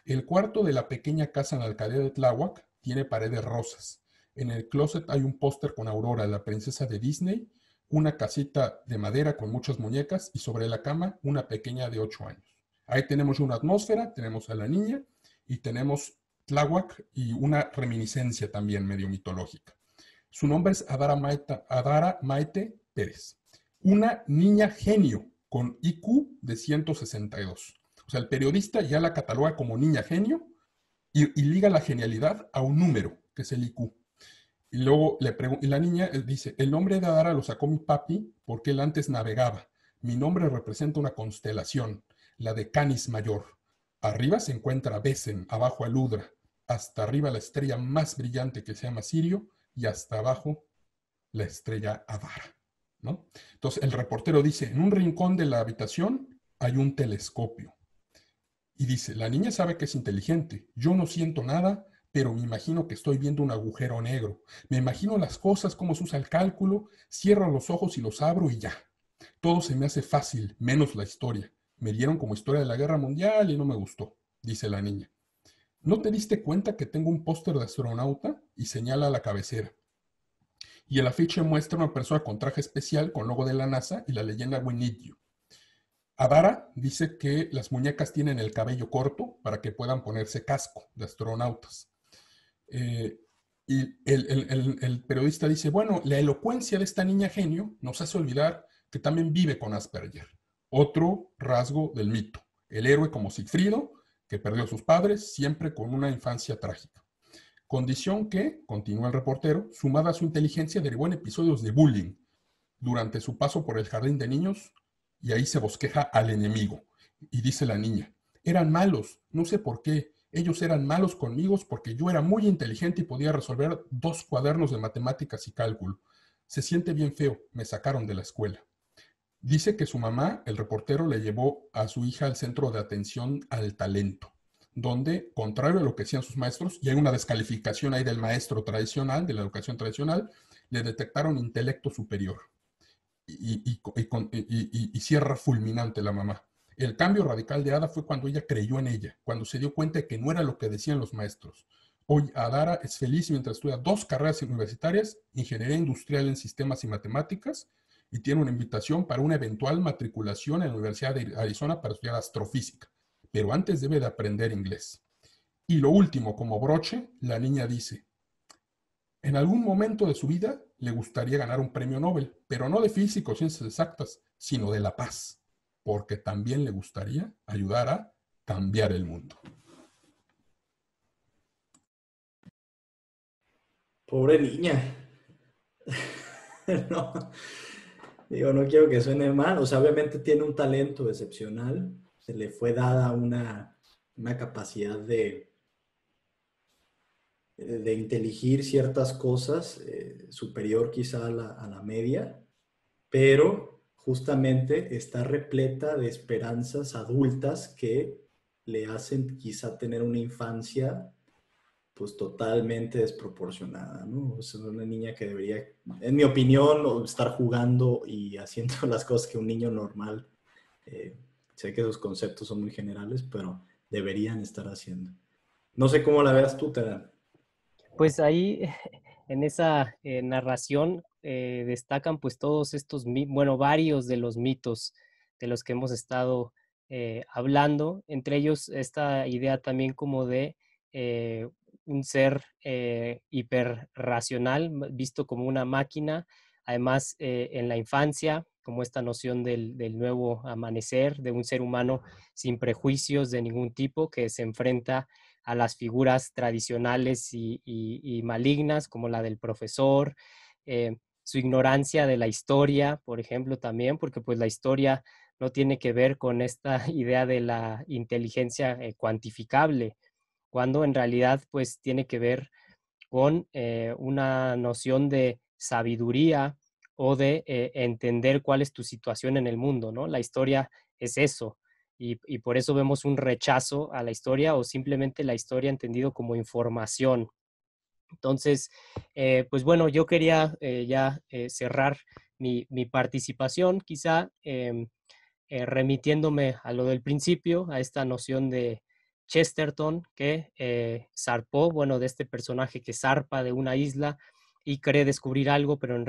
El cuarto de la pequeña casa en la alcaldía de Tláhuac tiene paredes rosas. En el closet hay un póster con Aurora, la princesa de Disney, una casita de madera con muchas muñecas y sobre la cama una pequeña de 8 años. Ahí tenemos una atmósfera, tenemos a la niña y tenemos Tláhuac y una reminiscencia también medio mitológica. Su nombre es Adara Maite Pérez. Una niña genio con IQ de 162. O sea, el periodista ya la cataloga como niña genio y liga la genialidad a un número, que es el IQ. Y luego y la niña dice, el nombre de Adara lo sacó mi papi porque él antes navegaba, Mi nombre representa una constelación, la de Canis Mayor. Arriba se encuentra Besen, abajo Aludra, hasta arriba la estrella más brillante que se llama Sirio y hasta abajo la estrella Adara, ¿no? Entonces el reportero dice, en un rincón de la habitación hay un telescopio. Y dice, la niña sabe que es inteligente, yo no siento nada, pero me imagino que estoy viendo un agujero negro. Me imagino las cosas, cómo se usa el cálculo, cierro los ojos y los abro y ya. Todo se me hace fácil, menos la historia. Me dieron como historia de la guerra mundial y no me gustó, dice la niña. ¿No te diste cuenta que tengo un póster de astronauta? Y señala la cabecera. Y el afiche muestra una persona con traje especial con logo de la NASA y la leyenda We Need You. Adara dice que las muñecas tienen el cabello corto para que puedan ponerse casco de astronautas. Y el periodista dice, bueno, la elocuencia de esta niña genio nos hace olvidar que también vive con Asperger. Otro rasgo del mito. El héroe como Sigfrido, que perdió a sus padres, siempre con una infancia trágica. Condición que, continúa el reportero, sumada a su inteligencia, derivó en episodios de bullying durante su paso por el jardín de niños, y ahí se bosqueja al enemigo. Y dice la niña, eran malos, no sé por qué, ellos eran malos conmigo porque yo era muy inteligente y podía resolver 2 cuadernos de matemáticas y cálculo. Se siente bien feo, me sacaron de la escuela. Dice que su mamá, el reportero, le llevó a su hija al centro de atención al talento, donde, contrario a lo que decían sus maestros, y hay una descalificación ahí del maestro tradicional, de la educación tradicional, le detectaron intelecto superior y cierra fulminante la mamá. El cambio radical de Ada fue cuando ella creyó en ella, cuando se dio cuenta de que no era lo que decían los maestros. Hoy Adara es feliz mientras estudia 2 carreras universitarias, ingeniería industrial en sistemas y matemáticas, y tiene una invitación para una eventual matriculación en la Universidad de Arizona para estudiar astrofísica. Pero antes debe de aprender inglés. Y lo último, como broche, la niña dice, en algún momento de su vida le gustaría ganar un premio Nobel, pero no de física o ciencias exactas, sino de la paz, porque también le gustaría ayudar a cambiar el mundo. Pobre niña. No, digo, no quiero que suene mal. O sea, obviamente tiene un talento excepcional. Se le fue dada una capacidad de inteligir ciertas cosas superior quizá a la media, pero justamente está repleta de esperanzas adultas que le hacen quizá tener una infancia pues totalmente desproporcionada, ¿no? O sea, una niña que debería, en mi opinión, estar jugando y haciendo las cosas que un niño normal, eh, sé que esos conceptos son muy generales, pero deberían estar haciendo. No sé cómo la veas tú, Terán. Pues ahí en esa narración destacan pues todos estos, bueno, varios de los mitos de los que hemos estado hablando, entre ellos esta idea también como de un ser hiperracional, visto como una máquina, además en la infancia, como esta noción del nuevo amanecer, de un ser humano sin prejuicios de ningún tipo que se enfrenta a las figuras tradicionales y malignas, como la del profesor, su ignorancia de la historia, por ejemplo, también, porque pues la historia no tiene que ver con esta idea de la inteligencia cuantificable, cuando en realidad pues tiene que ver con una noción de sabiduría o de entender cuál es tu situación en el mundo, ¿no? La historia es eso, y por eso vemos un rechazo a la historia o simplemente la historia entendido como información. Entonces, pues bueno, yo quería ya cerrar mi participación, quizá remitiéndome a lo del principio, a esta noción de Chesterton, que zarpó, bueno, de este personaje que zarpa de una isla y cree descubrir algo, pero en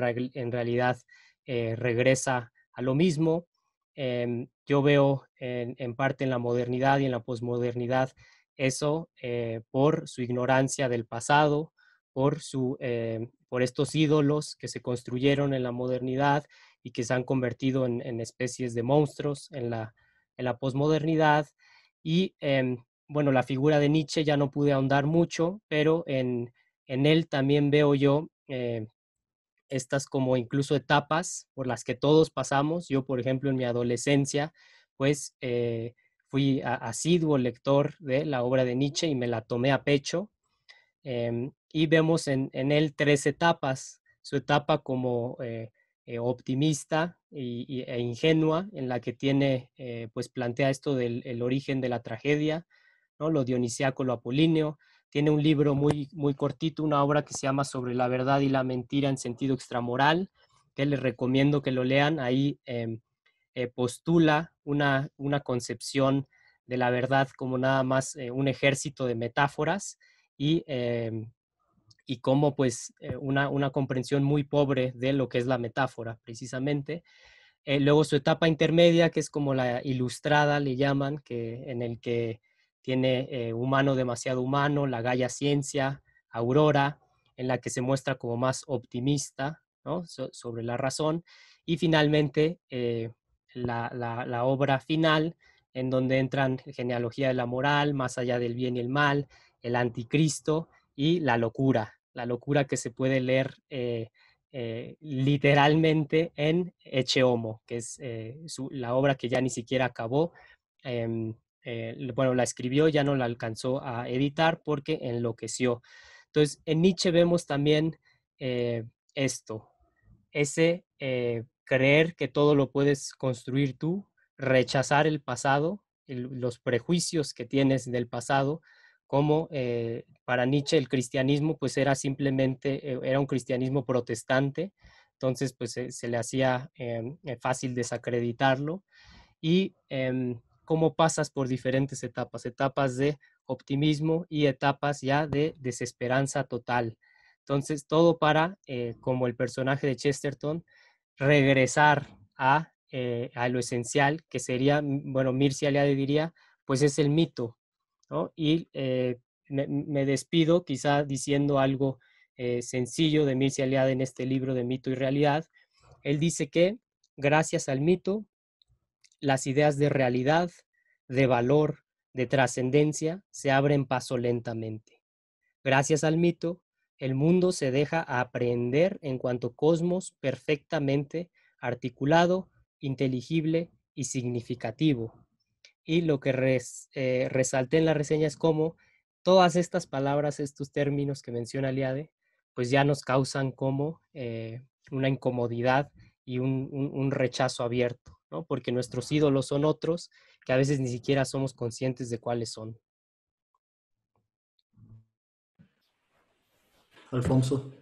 realidad regresa a lo mismo. Yo veo en parte en la modernidad y en la posmodernidad eso por su ignorancia del pasado, por estos ídolos que se construyeron en la modernidad y que se han convertido en especies de monstruos en la posmodernidad. Y bueno, la figura de Nietzsche ya no pude ahondar mucho, pero en él también veo yo estas como incluso etapas por las que todos pasamos. Yo, por ejemplo, en mi adolescencia, pues fui asiduo lector de la obra de Nietzsche y me la tomé a pecho. Y vemos en él tres etapas: su etapa como optimista e ingenua, en la que tiene, pues plantea esto del el origen de la tragedia, ¿no? Lo dionisíaco, lo apolíneo. Tiene un libro muy cortito, una obra que se llama Sobre la verdad y la mentira en sentido extramoral, que les recomiendo que lo lean. Ahí postula una concepción de la verdad como nada más un ejército de metáforas, y, y como pues una comprensión muy pobre de lo que es la metáfora precisamente. Luego su etapa intermedia, que es como la ilustrada, le llaman, en el que tiene Humano demasiado humano, La Gaia Ciencia, Aurora, en la que se muestra como más optimista, ¿no? Sobre la razón. Y finalmente la obra final, en donde entran Genealogía de la Moral, Más allá del bien y el mal, El Anticristo y la locura que se puede leer literalmente en Ecce Homo, que es la obra que ya ni siquiera acabó. Bueno, la escribió, ya no la alcanzó a editar porque enloqueció. Entonces, en Nietzsche vemos también esto, ese creer que todo lo puedes construir tú, rechazar el pasado, los prejuicios que tienes del pasado, como para Nietzsche el cristianismo pues era simplemente, era un cristianismo protestante, entonces pues se le hacía fácil desacreditarlo. Y cómo pasas por diferentes etapas, etapas de optimismo y etapas ya de desesperanza total. Entonces, todo para, como el personaje de Chesterton, regresar a lo esencial, que sería, bueno, Mircea Eliade diría, pues es el mito, ¿no? Y me despido quizá diciendo algo sencillo de Mircea Eliade en este libro de Mito y Realidad. Él dice que gracias al mito, las ideas de realidad, de valor, de trascendencia se abren paso lentamente. Gracias al mito, el mundo se deja aprehender en cuanto cosmos perfectamente articulado, inteligible y significativo. Y lo que resalté en la reseña es cómo todas estas palabras, estos términos que menciona Eliade, pues ya nos causan como una incomodidad y un rechazo abierto, ¿no? Porque nuestros ídolos son otros que a veces ni siquiera somos conscientes de cuáles son. Alfonso.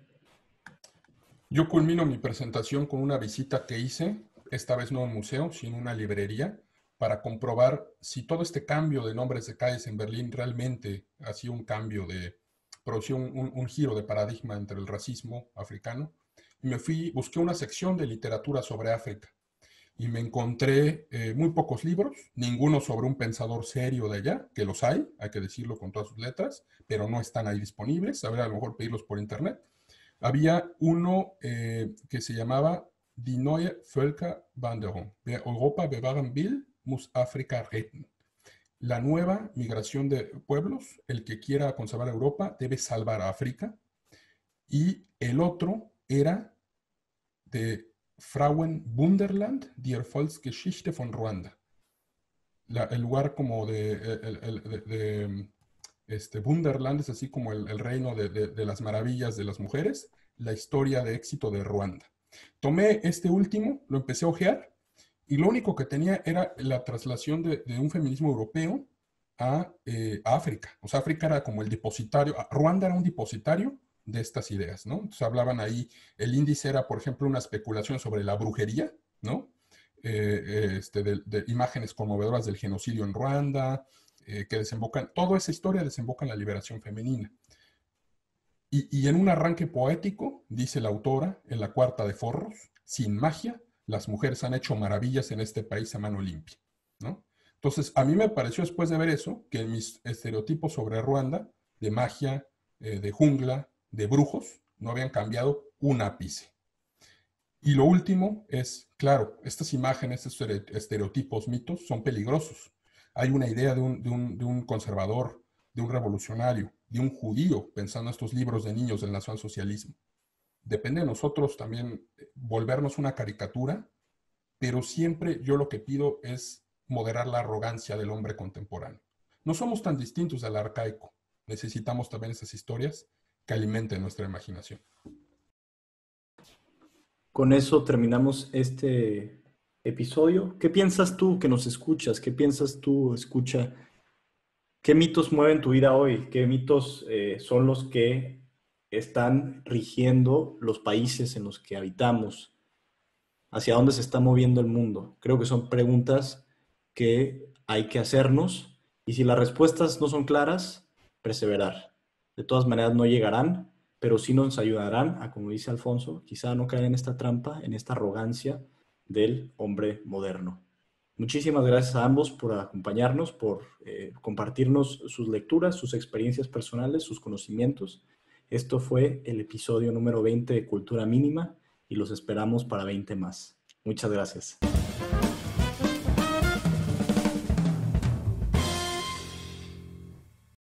Yo culmino mi presentación con una visita que hice, esta vez no a un museo, sino a una librería, para comprobar si todo este cambio de nombres de calles en Berlín realmente ha sido un cambio produció un giro de paradigma entre el racismo africano. Y busqué una sección de literatura sobre África y me encontré muy pocos libros, ninguno sobre un pensador serio de allá, que los hay que decirlo con todas sus letras, pero no están ahí disponibles, a ver, a lo mejor pedirlos por internet. Había uno que se llamaba Die neue Völkerwanderung. Wer Europa bewahren will, muss Afrika retten. La nueva migración de pueblos, el que quiera conservar Europa debe salvar a África. Y el otro era de Frauenwunderland, die Erfolgsgeschichte von Ruanda. El lugar como Wunderland es así como el reino de las maravillas de las mujeres, la historia de éxito de Ruanda. Tomé este último, lo empecé a ojear y lo único que tenía era la traslación de un feminismo europeo a África. O sea, África era como el depositario, Ruanda era un depositario de estas ideas, ¿no? Entonces hablaban ahí, el índice era, por ejemplo, una especulación sobre la brujería, ¿no? De imágenes conmovedoras del genocidio en Ruanda, que desembocan, toda esa historia desemboca en la liberación femenina. Y en un arranque poético, dice la autora, en la cuarta de Forros, sin magia, las mujeres han hecho maravillas en este país a mano limpia, ¿no? Entonces, a mí me pareció después de ver eso, que mis estereotipos sobre Ruanda, de magia, de jungla, de brujos, no habían cambiado un ápice. Y lo último es, claro, estas imágenes, estos estereotipos, mitos, son peligrosos. Hay una idea de un conservador, de un revolucionario, de un judío, pensando en estos libros de niños del nacionalsocialismo, depende de nosotros también volvernos una caricatura, pero siempre yo lo que pido es moderar la arrogancia del hombre contemporáneo. No somos tan distintos al arcaico. Necesitamos también esas historias que alimenten nuestra imaginación. Con eso terminamos este episodio. ¿Qué piensas tú que nos escuchas? ¿Qué piensas tú, escucha? ¿Qué mitos mueven tu vida hoy? ¿Qué mitos son los que están rigiendo los países en los que habitamos? ¿Hacia dónde se está moviendo el mundo? Creo que son preguntas que hay que hacernos, y si las respuestas no son claras, perseverar. De todas maneras no llegarán, pero sí nos ayudarán a, como dice Alfonso, quizá no caer en esta trampa, en esta arrogancia del hombre moderno. Muchísimas gracias a ambos por acompañarnos, por compartirnos sus lecturas, sus experiencias personales, sus conocimientos. Esto fue el episodio número 20 de Cultura Mínima y los esperamos para 20 más. Muchas gracias.